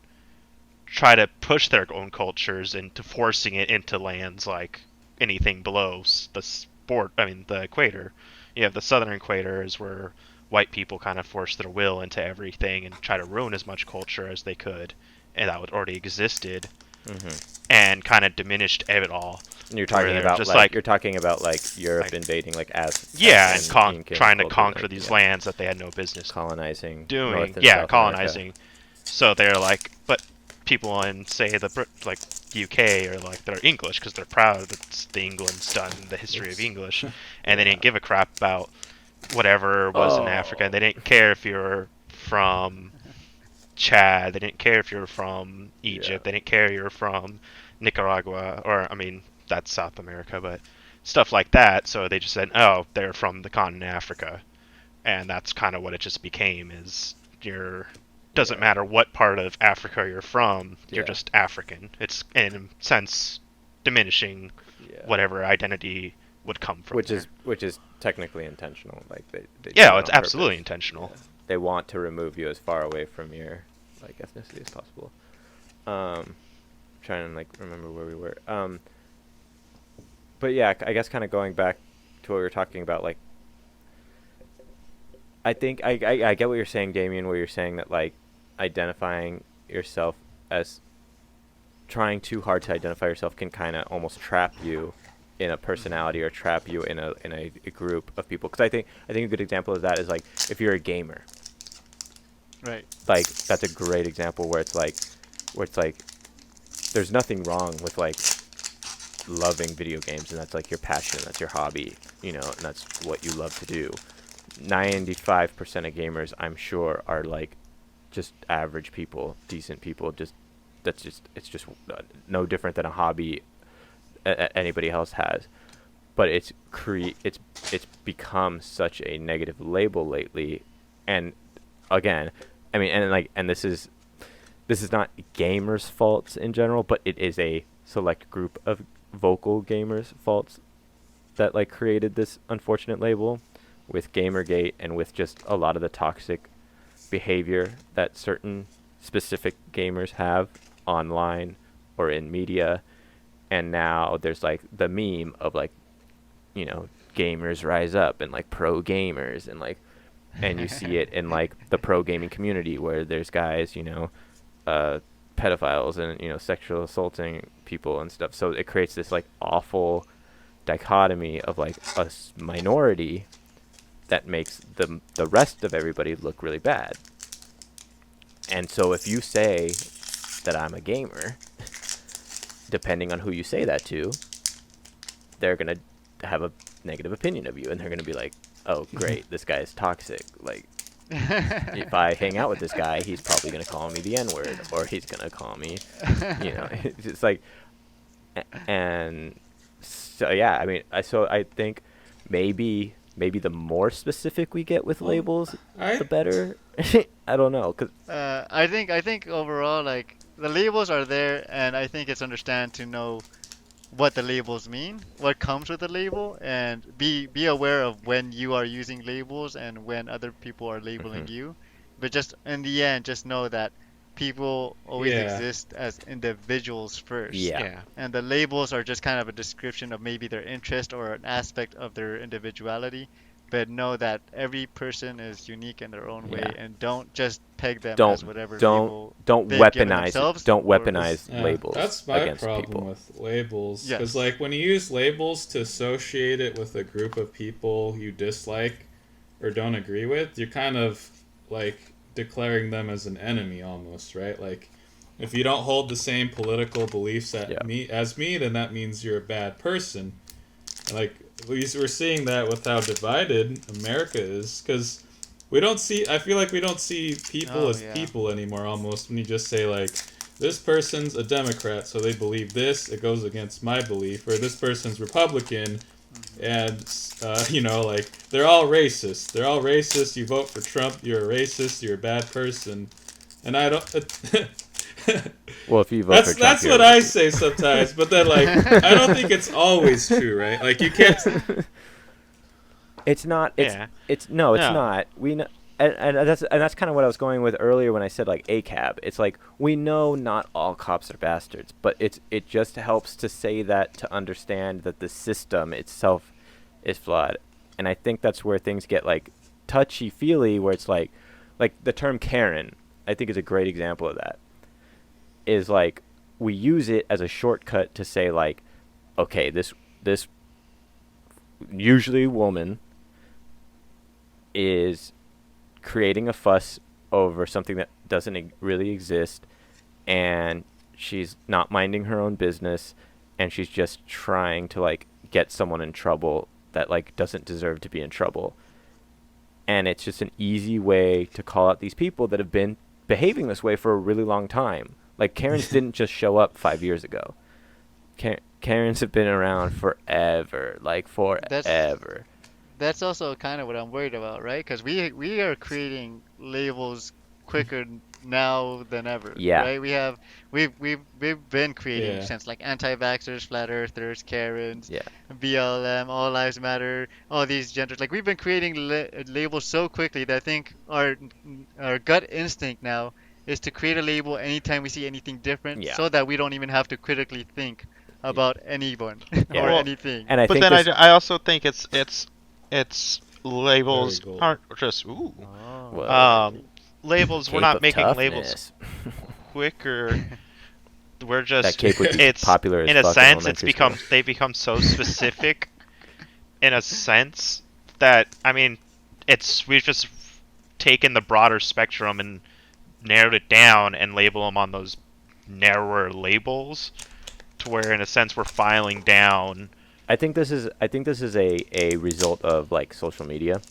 try to push their own cultures into forcing it into lands like anything below the sport. I mean, the equator. You have the southern equator is where white people kind of force their will into everything and try to ruin as much culture as they could, and that already existed hmm and kind of diminished it all. you're Where talking they're about just like like, you're talking about like Europe like invading like yeah, Aztec and and Incan trying to culture, conquer like, these yeah, lands that they had no business colonizing doing. North and Yeah, South America. colonizing. So they're like, but people in say like UK are like they're English because they're proud that the England's done the history of It's English, and they Yeah. didn't give a crap about whatever was in Africa. And Oh. they didn't care if you're from Chad. They didn't care if you're from Yeah. Egypt. They didn't care if you're from Nicaragua, or I mean that's South America, but stuff like that. So they just said, oh, they're from the continent Africa, and that's kind of what it just became. Is you're doesn't Yeah. matter what part of Africa you're from, you're Yeah. just African. It's in a sense diminishing Yeah. whatever identity would come from there. Which is technically intentional. Like they do Yeah, it it's on absolutely purpose. intentional. Yeah. They want to remove you as far away from your like ethnicity as possible. Trying to like remember where we were. But yeah, I guess kind of going back to what we were talking about, like I think I get what you're saying, Damien, where you're saying that like identifying yourself as trying too hard to identify yourself can kind of almost trap you in a personality or trap you in a group of people. Because I think a good example of that is like if you're a gamer, Right. like that's a great example where it's like there's nothing wrong with like loving video games and that's like your passion, that's your hobby, and that's what you love to do. 95% of gamers, I'm sure, are like just average people, decent people. It's just no different than a hobby anybody else has. But it's become such a negative label lately, and again, I mean, and this is not gamers' faults in general, but it is a select group of vocal gamers' faults that like created this unfortunate label with Gamergate and with just a lot of the toxic behavior that certain specific gamers have online or in media. And now there's like the meme of like, gamers rise up and like pro gamers and you see it in like the pro gaming community where there's guys, pedophiles and, sexual assaulting people and stuff. So it creates this like awful dichotomy of like a minority that makes the rest of everybody look really bad. And so if you say that I'm a gamer, depending on who you say that to, they're going to have a negative opinion of you, and they're going to be like, oh, great, this guy is toxic. Like, if I hang out with this guy, he's probably going to call me the N-word, or he's going to call me, it's just like, and so, yeah, I mean, I think maybe the more specific we get with labels, the better. I don't know, 'cause I think overall, like, the labels are there, and I think it's understand to know what the labels mean, what comes with the label, and be aware of when you are using labels and when other people are labeling you. But just in the end, just know that people always exist as individuals first. Yeah. And the labels are just kind of a description of maybe their interest or an aspect of their individuality. But know that every person is unique in their own way, and don't just peg them as whatever label don't they've given themselves. Don't weaponize labels. That's my against problem people. with labels. Yes. Because like when you use labels to associate it with a group of people you dislike or don't agree with, you're kind of like declaring them as an enemy almost, right? Like if you don't hold the same political beliefs as me, then that means you're a bad person. And like we're seeing that with how divided America is, because I feel like we don't see people as people anymore almost, when you just say like, this person's a Democrat, so they believe this, it goes against my belief, or this person's Republican, and like they're all racist, you vote for Trump, you're a racist, you're a bad person. And I don't well, if you vote for Trump, that's what I say sometimes, but then like I don't think it's always true, right? Like you can't. It's not. It's not. We know, and that's kind of what I was going with earlier when I said like ACAB. It's like we know not all cops are bastards, but it just helps to say that to understand that the system itself is flawed, and I think that's where things get like touchy feely, where it's like the term Karen, I think is a great example of that. Is like we use it as a shortcut to say like, okay, this usually woman is creating a fuss over something that doesn't really exist, and she's not minding her own business, and she's just trying to like get someone in trouble that like doesn't deserve to be in trouble. And it's just an easy way to call out these people that have been behaving this way for a really long time. Like, Karens didn't just show up 5 years ago. Karens have been around forever. Like, forever. That's also kind of what I'm worried about, right? Because we are creating labels quicker now than ever. Yeah. Right? We've been creating since like anti-vaxxers, flat earthers, Karens, BLM, All Lives Matter, all these genders. Like we've been creating labels so quickly that I think our gut instinct now is to create a label anytime we see anything different, so that we don't even have to critically think about anyone or anything. And I also think it's labels aren't just labels. We're not making labels quicker. We're just it's popular in a sense. They've become so specific in a sense that we've just taken the broader spectrum and narrowed it down and label them on those narrower labels to where, in a sense, we're filing down. I think this is a result of like social media,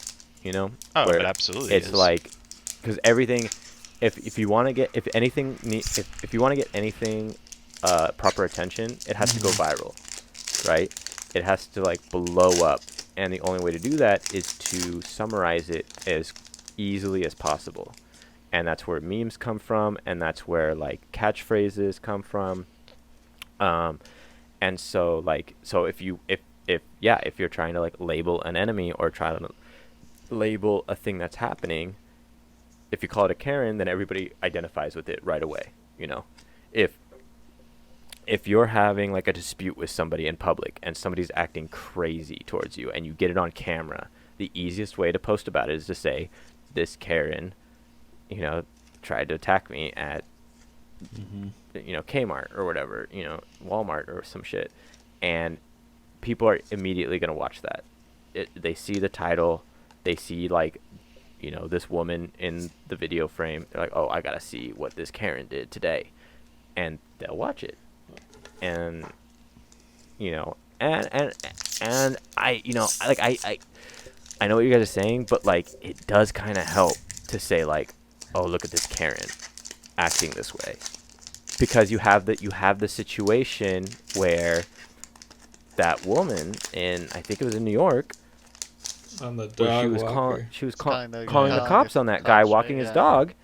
you know, Oh, where it absolutely it's is. like, because everything, if you want to get if you want to get anything proper attention, it has to go viral, right? It has to like blow up, and the only way to do that is to summarize it as easily as possible, and that's where memes come from, and that's where like catchphrases come from. And so like, so if you're trying to like label an enemy or try to label a thing that's happening, if you call it a Karen, then everybody identifies with it right away, you know. If you're having like a dispute with somebody in public and somebody's acting crazy towards you and you get it on camera, the easiest way to post about it is to say, this Karen, you know, tried to attack me at you know, Kmart or whatever, you know, Walmart or some shit, and people are immediately going to watch that. They see the title, they see like, you know, this woman in the video frame, they're like, oh, I gotta see what this Karen did today, and they'll watch it. And you know, and I, you know, I know what you guys are saying, but like, it does kind of help to say like, oh, look at this Karen acting this way, because you have the situation where that woman in, I think it was in New York, On the where dog she was walker. calling the calling cops on that guy cops, walking right? his Yeah. dog,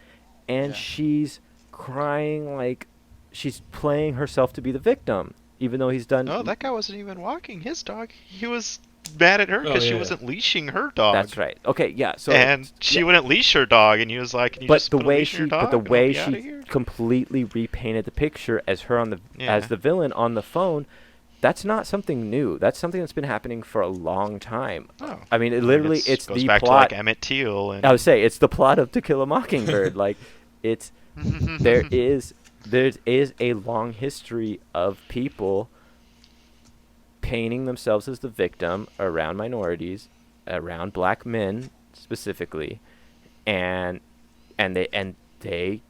and Yeah. she's crying like she's playing herself to be the victim, even though he's done. No, that guy wasn't even walking his dog. He was mad at her because she yeah. wasn't leashing her dog. That's right. Okay, yeah. So And she yeah. wouldn't leash her dog, and he was like, "Can you But just the put a way leash on your she, dog? but the and I'll way be outta she here?" completely repainted the picture as her on the Yeah. as the villain on the phone, that's not something new. That's something that's been happening for a long time. Oh. I mean, I mean, literally, it's goes the back plot. to like Emmett Till and I would say it's the plot of To Kill a Mockingbird. Like, it's there is a long history of people painting themselves as the victim around minorities, around black men specifically, and they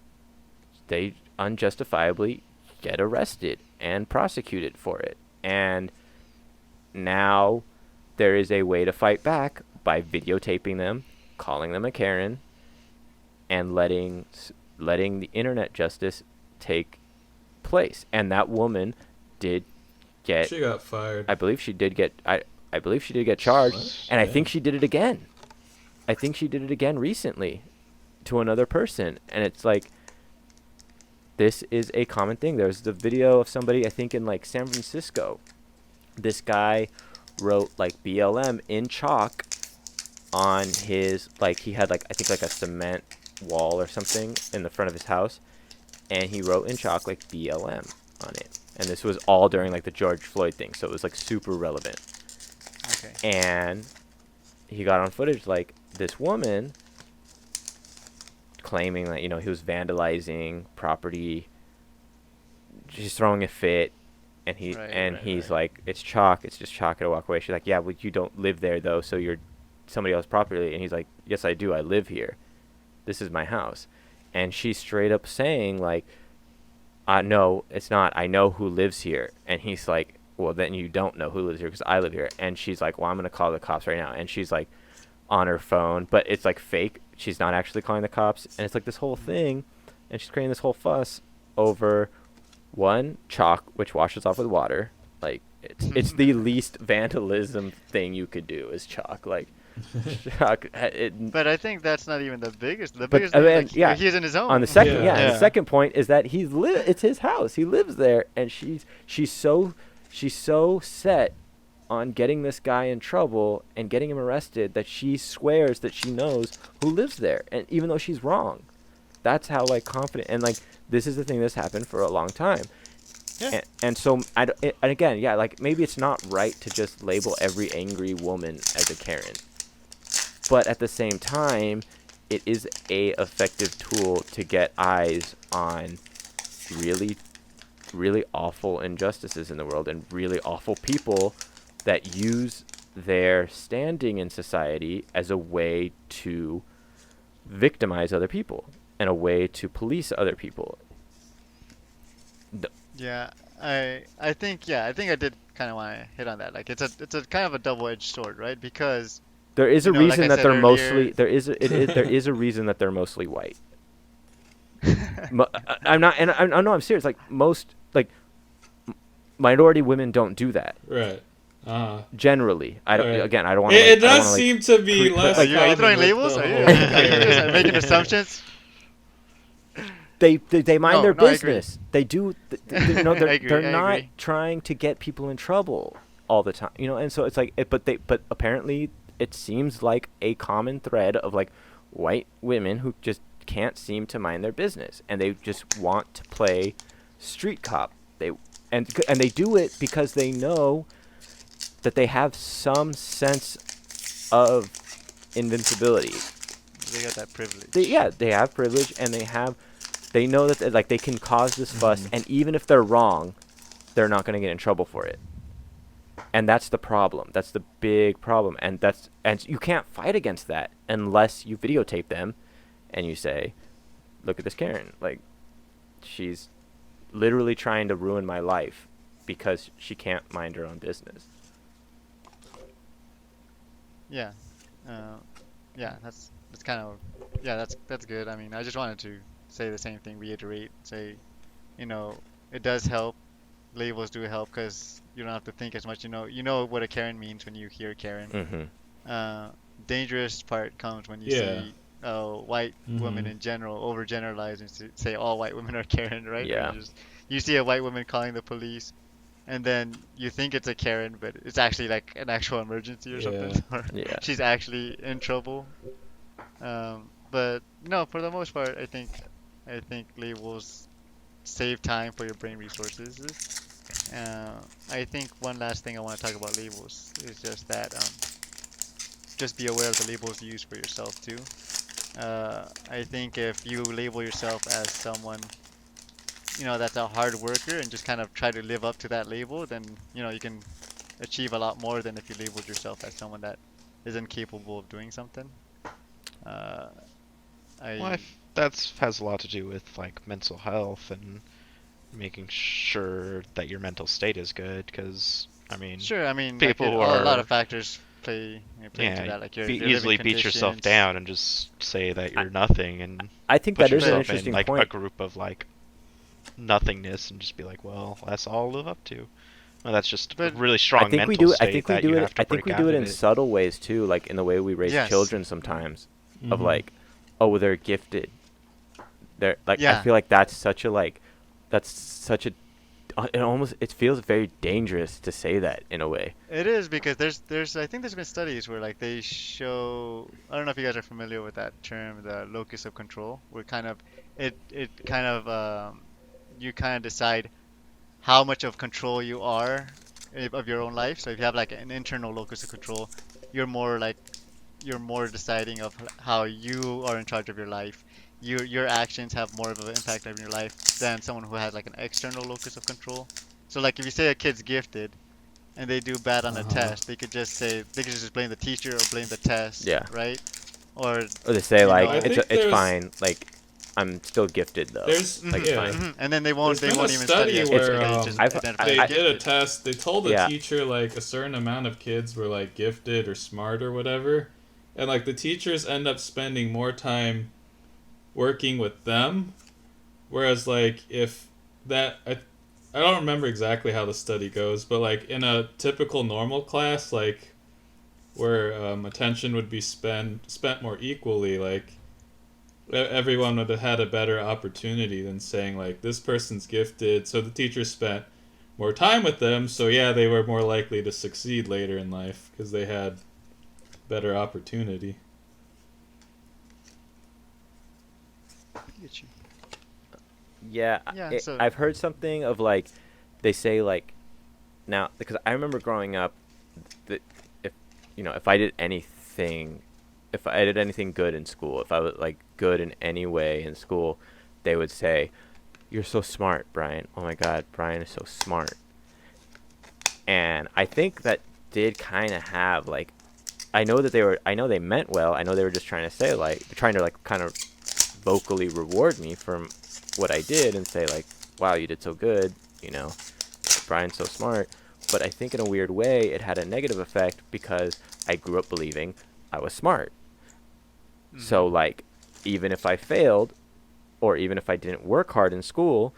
unjustifiably get arrested and prosecuted for it. And now there is a way to fight back by videotaping them, calling them a Karen, and letting the internet justice take place. And that woman did get, She got fired. I believe she did get charged, What? and I Yeah. think she did it again. I think she did it again recently to another person, and it's like, this is a common thing. There's the video of somebody, I think in like San Francisco. This guy wrote like BLM in chalk on his, like, he had like, I think like a cement wall or something in the front of his house, and he wrote in chalk like BLM on it. And this was all during like the George Floyd thing, so it was like super relevant. Okay. And he got on footage like this woman claiming that, you know, he was vandalizing property, she's throwing a fit, and he's Right. like, it's chalk, it's just chalk, it'll walk away. She's like, yeah, but you don't live there though, so you're somebody else's property. And he's like, yes, I do, I live here, this is my house. And she's straight up saying like, no, it's not, I know who lives here. And he's like, well, then you don't know who lives here because I live here. And she's like, well, I'm gonna call the cops right now. And she's like on her phone, but it's like fake, she's not actually calling the cops. And it's like this whole thing, and she's creating this whole fuss over one, chalk, which washes off with water. Like, it's the least vandalism thing you could do is chalk. Like, chalk. But I think that's not even the biggest. The But, biggest thing is, like, yeah, he's in his own. on the second, Yeah. and the Yeah. second point is that it's his house. He lives there, and she's so set on getting this guy in trouble and getting him arrested that she swears that she knows who lives there, and even though she's wrong. That's how like confident, and like this is the thing that's happened for a long time. Yeah. And so and again, yeah, like maybe it's not right to just label every angry woman as a Karen, but at the same time, it is a effective tool to get eyes on really, really awful injustices in the world and really awful people that use their standing in society as a way to victimize other people and a way to police other people. Yeah, I think I think I did kind of want to hit on that. Like it's a kind of a double-edged sword, right? Because There is a like I reason that said they're earlier, mostly there is a reason that they're mostly white. I'm not, and I know I'm serious. Like most minority women don't do that. Right. Generally, I don't. Right. Again, I don't want It to. I don't does want to seem to be less are you common throwing with labels? the whole Are you just hair. making assumptions? They mind their No, I agree. business. They do. You know, they're I agree. they're I not agree. trying to get people in trouble all the time. You know, and so it's like, but apparently it seems like a common thread of like white women who just can't seem to mind their business, and they just want to play street cop. And they do it because they know that they have some sense of invincibility. They got that privilege. They have privilege, and they know that like they can cause this fuss, and even if they're wrong, they're not going to get in trouble for it. And that's the problem. That's the big problem. And you can't fight against that unless you videotape them and you say, "Look at this Karen. Like, she's literally trying to ruin my life because she can't mind her own business." Yeah. Uh, yeah, that's kind of that's good. I mean, I just wanted to say the same thing, reiterate, say, you know, it does help. Labels do help because you don't have to think as much. You know what a Karen means when you hear Karen. Mm-hmm. Uh, Dangerous part comes when you Yeah. see white women Mhm. in general overgeneralize and say all white women are Karen, right? Yeah. You see a white woman calling the police, and then you think it's a Karen, but it's actually like an actual emergency or something, Yeah. or Yeah. she's actually in trouble. But no, for the most part, I think labels save time for your brain resources. I think one last thing I want to talk about labels is just that just be aware of the labels you use for yourself too. I think if you label yourself as someone, that's a hard worker and just kind of try to live up to that label, then, you can achieve a lot more than if you labeled yourself as someone that is incapable of doing something. Uh, Well, I, that's has a lot to do with like mental health and making sure that your mental state is good. Because I mean, sure, I mean, like people who a lot are of factors play into yeah, that, like be your living easily beat yourself conditions. down and just say that I, you're nothing and I think put that is an yourself in interesting like a point. group of like nothingness and just be like, well, that's all I'll live up to. Well, that's just a But really strong mental I state think we that do you it. have to I think break we out do it of in it. subtle ways too, like in the way we raise yes, children sometimes. Of Mhm. like, oh, they're gifted. They're like, I yeah, feel like that's such a. It feels very dangerous to say that in a way. it is because there's I think there's been studies where like they show I don't know if you guys are familiar with that term, the locus of control, where kind of it kind of you kind of decide how much of control you are of your own life. So if you have like an internal locus of control, you're more like you're more deciding of how you are in charge of your life. Your actions have more of an impact on your life than someone who has like an external locus of control. So like if you say a kid's gifted and they do bad on a Uh-huh. test, they could just blame the teacher or blame the test, Yeah. right? Or Or they say you like, I know, think it's there's fine. Like, I'm still gifted though. there's Like, it's yeah. fine. and then There's they been a won't even study study as where they just I've identify they as did a gifted. test. They told the Yeah. teacher like a certain amount of kids were like gifted or smart or whatever, and like the teachers end up spending more time working with them, whereas like if that I don't remember exactly how the study goes, but like in a typical normal class, like where attention would be spent more equally, like everyone would have had a better opportunity than saying like this person's gifted, so the teacher spent more time with them, so yeah, they were more likely to succeed later in life because they had better opportunity. Get you. Yeah, Yeah, so I've heard something of like, they say like, now because I remember growing up, that if I did anything, if I did anything good in school, if I was like good in any way in school, they would say, "You're so smart, Brian. Oh my God, Brian is so smart." And I think that did kind of have like, I know they meant well. I know they were just trying to say like, trying to like kind of vocally reward me for what I did and say like, wow, you did so good, Brian's so smart. But I think in a weird way, it had a negative effect because I grew up believing I was smart. So, like, even if I failed, or even if I didn't work hard in school,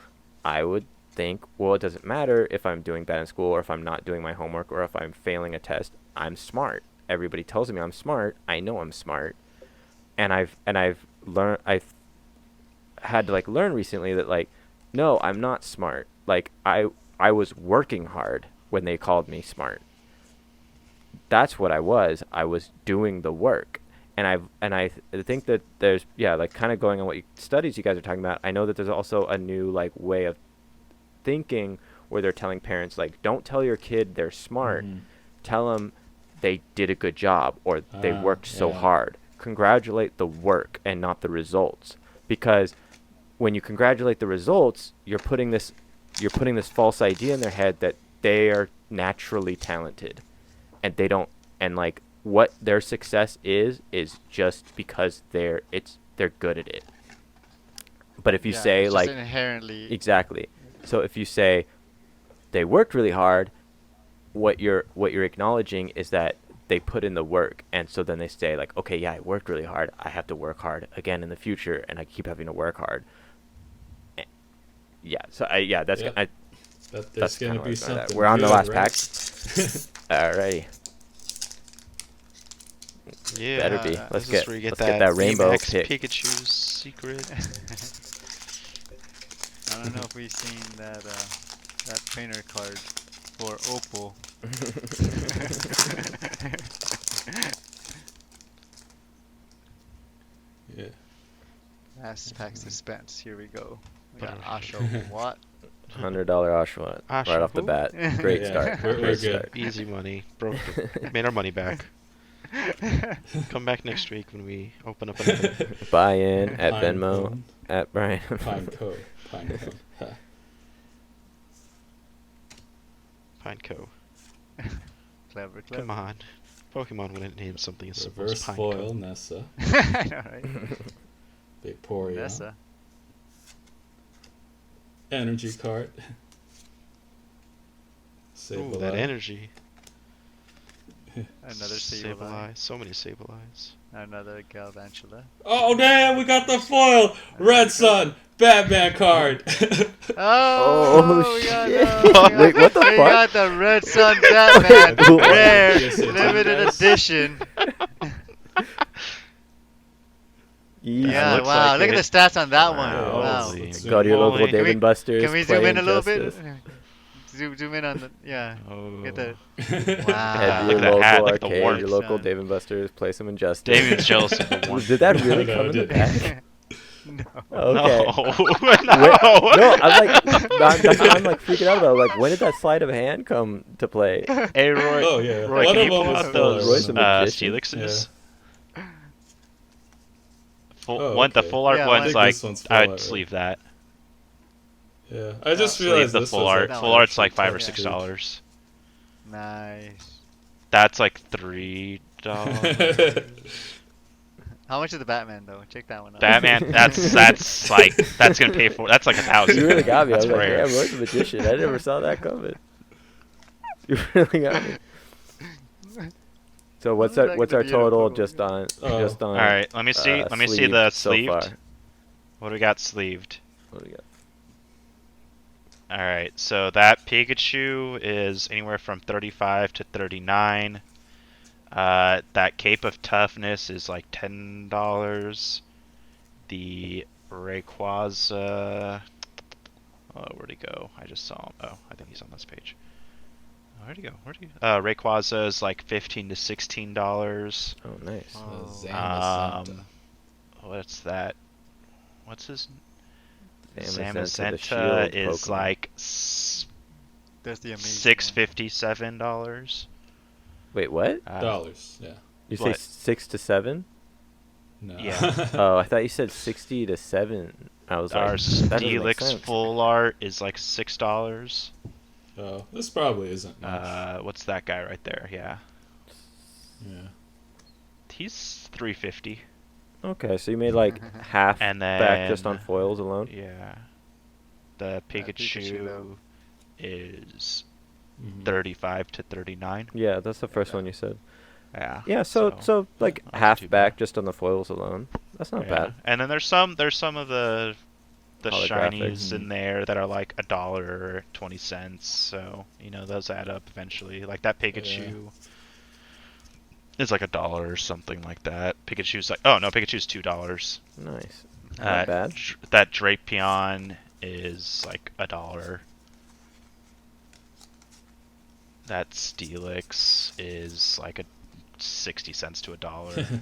I would think, well, it doesn't matter if I'm doing bad in school or if I'm not doing my homework or if I'm failing a test. I'm smart. Everybody tells me I'm smart. I know I'm smart. And I've had to, like, learn recently that, like, no, I'm not smart. Like, I was working hard when they called me smart. That's what I was. I was doing the work. And I think that there's, yeah, like, kind of going on what studies you guys are talking about. I know that there's also a new, like, way of thinking where they're telling parents, like, don't tell your kid they're smart. Tell them they did a good job or they worked so hard. Congratulate the work and not the results, because when you congratulate the results, you're putting this false idea in their head that they are naturally talented, and they don't, and, like, what their success is just because they're good at it. But if you say, it's like, just inherently exactly, so if you say they worked really hard, what you're acknowledging is that they put in the work, and so then they say, like, okay, yeah, I worked really hard. I have to work hard again in the future, and I keep having to work hard. Yeah, so that's Yep. There's that's going to kinda be what I was going at. something. We're on the good, last right? pack. Alrighty, Yeah. better be. This Let's is get where you that rainbow VMAX pick. Pikachu's secret. I don't know if we've seen that trainer card for Opal. Yeah. Last pack suspense. Here we go. We got Asho Watt. $100 Oshawott right off the Who? bat. Great Yeah, start. we're Great good. start. Easy money. Made our money back. Come back next week when we open up another. Buy in at Pine Venmo cone. at Brian. Pine cone. Pine cone. Ha. Pineco. Clever. Come on. Pokemon wouldn't name something as simple as Reverse Pineco. foil, Nessa. I know, right? Vaporeon. Nessa. Energy card. Ooh, that energy. Another Sableye. So many Sableyes. Another Galvantula. Oh, damn, we got the foil! Red Sun! Batman card! Oh, we got shit. Wait, what the we fuck? got the Red Sun Batman. What? Rare. Yes, it Limited does. edition. Yeah, looks wow. like Look it. at the stats on that one. Wow. Wow. Holy Let's Go to your local moly. Dave we- and Buster's. Can we play zoom in a little bit? Injustice. Zoom in on the, yeah. Oh. Get the, Head wow. to Look your at that local hat, look at the arcade, warmth. your local Son. Dave and Buster's, play some Injustice. Damien's jealous of the warmth. Did that really No, come it in the didn't. back? No. Okay. No. Wait, No. no, I'm like, that's what I'm like freaking out about. Like, when did that sleight of hand come to play? Hey, Roy. Oh, yeah. Roy, One can of you pull them was out full, those Roy's a magician. Steelixes? Oh, The okay. full art Yeah, I one's think like, this one's full I art, would right? sleeve that. Yeah, I just Sleeve realized the this full was art. like No, Full art's actually like $5 or textured. $6. Nice. That's like $3. How much is the Batman though? Check that one out. Batman, that's like that's gonna pay for. That's like $1,000. You really got me. I That's was like, rare. yeah, Roy's a magician. I never saw that coming. You really got me. So what's How's our that what's gonna our be in a total Pokemon just on Oh. just on? All right, let me see. Let me see sleeved the so sleeved. far. What do we got sleeved? What do we got? All right, so that Pikachu is anywhere from 35 to 39. That Cape of Toughness is like $10. The Rayquaza. Oh, where'd he go? I just saw him. Oh, I think he's on this page. Where'd he go? Rayquaza is like $15 to $16. Oh, nice. Zamazenta. What's that? What's his? Zamazenta, the Zamazenta shield is Pokemon. like That's the amazing $657. Wait, what? Dollars, yeah. You say what? 6 to 7? No. Yeah. Oh, I thought you said 60 to 7. I was Our like, that doesn't make Steelix sense. full art is like $6. Oh, this probably isn't much. What's that guy right there? Yeah, Yeah. he's $350. Okay, so you made like half And back just on then- foils alone. Yeah, the Pikachu, Pikachu though. is Mhm. 35 to 39. Yeah, that's the first one you said. Yeah. Yeah, so like not too half bad. back just on the foils alone. That's not Yeah. bad. And then there's some of the Holographic. shinies in there that are like $1.20. So those add up eventually. Like that Pikachu is like $1 or something like that. Pikachu's like, oh no, Pikachu's $2. Nice. Not bad. That Drapion is like $1. That Steelix is like 60 cents to $1.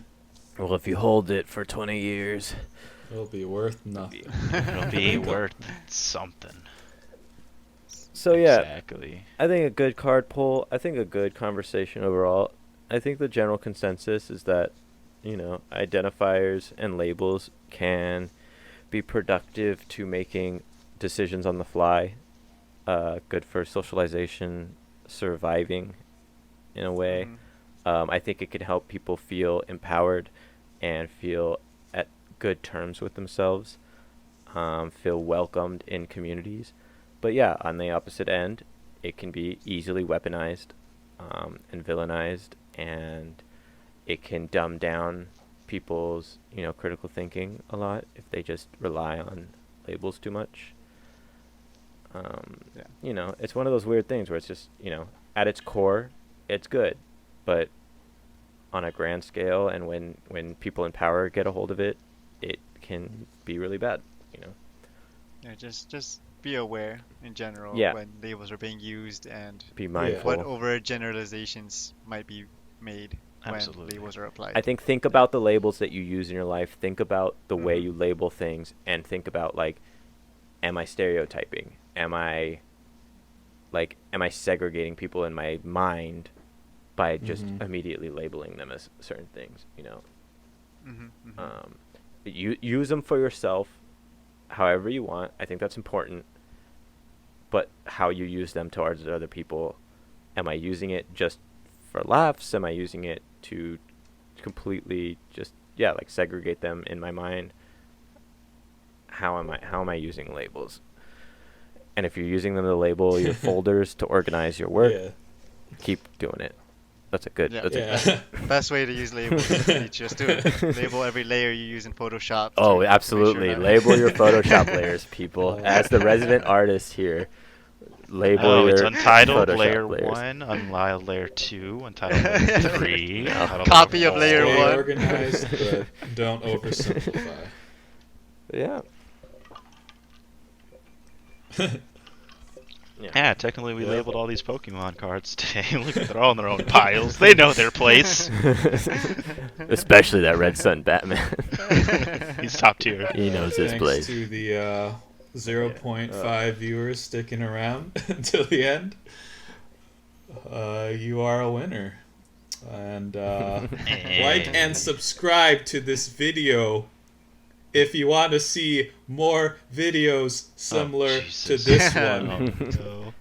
Well, if you hold it for 20 years. It'll be worth nothing. It'll be worth something. So yeah, Exactly. I think a good card pull. I think a good conversation overall. I think the general consensus is that, identifiers and labels can be productive to making decisions on the fly. Good for socialization, surviving, in a way. I think it could help people feel empowered and feel at good terms with themselves, feel welcomed in communities. But yeah, on the opposite end, it can be easily weaponized and villainized, and it can dumb down people's critical thinking a lot if they just rely on labels too much. It's one of those weird things where it's just at its core, it's good, but on a grand scale, and when people in power get a hold of it, it can be really bad. Yeah, just be aware in general Yeah. when labels are being used and Be mindful. what overgeneralizations might be made Absolutely. when labels are applied. I think about the labels that you use in your life. Think about the way Mhm. you label things, and think about am I stereotyping? Am I segregating people in my mind by just Mhm. immediately labeling them as certain things? Mhm, mhm. You use them for yourself, however you want. I think that's important. But how you use them towards other people, am I using it just for laughs? Am I using it to completely just segregate them in my mind? How am I using labels? And if you're using them to label your folders to organize your work, Yeah. keep doing it. That's a good. Yeah. That's a Yeah. Best way to use labels is you just do it. Label every layer you use in Photoshop. Oh, to make absolutely. sure that- Label your Photoshop layers, people. Oh. As the resident artist here, label Oh, your it's Untitled Photoshop Layer layers. 1, Untitled Layer 2, Untitled Layer 3, No. Untitled Copy Layer of Layer 4. Stay 1. organized, but don't oversimplify. Yeah. Yeah, technically we Yep. labeled all these Pokemon cards today. Look, they're all in their own piles. They know their place. Especially that Red Sun Batman. He's top tier. He knows his Thanks place. to the 0.5 viewers sticking around until the end. You are a winner. And like and subscribe to this video if you want to see more videos similar to Jesus. this Oh, one. No.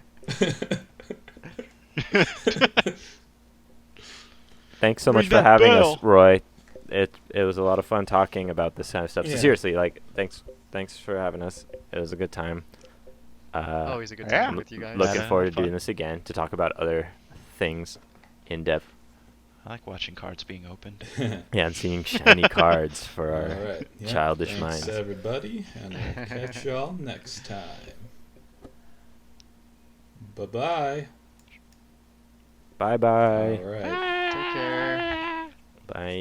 Thanks so Ring much for that having bell. us, Roy. It was a lot of fun talking about this kind of stuff. So Yeah. seriously, thanks for having us. It was a good time. Always a good Yeah. time with you guys. Looking Yeah, forward to fun. doing this again to talk about other things in depth. I like watching cards being opened. Yeah, and seeing shiny cards for All our right. Yeah, childish thanks minds. everybody, and we'll catch y'all next time. Bye-bye. Bye bye. All right. Take care. Bye.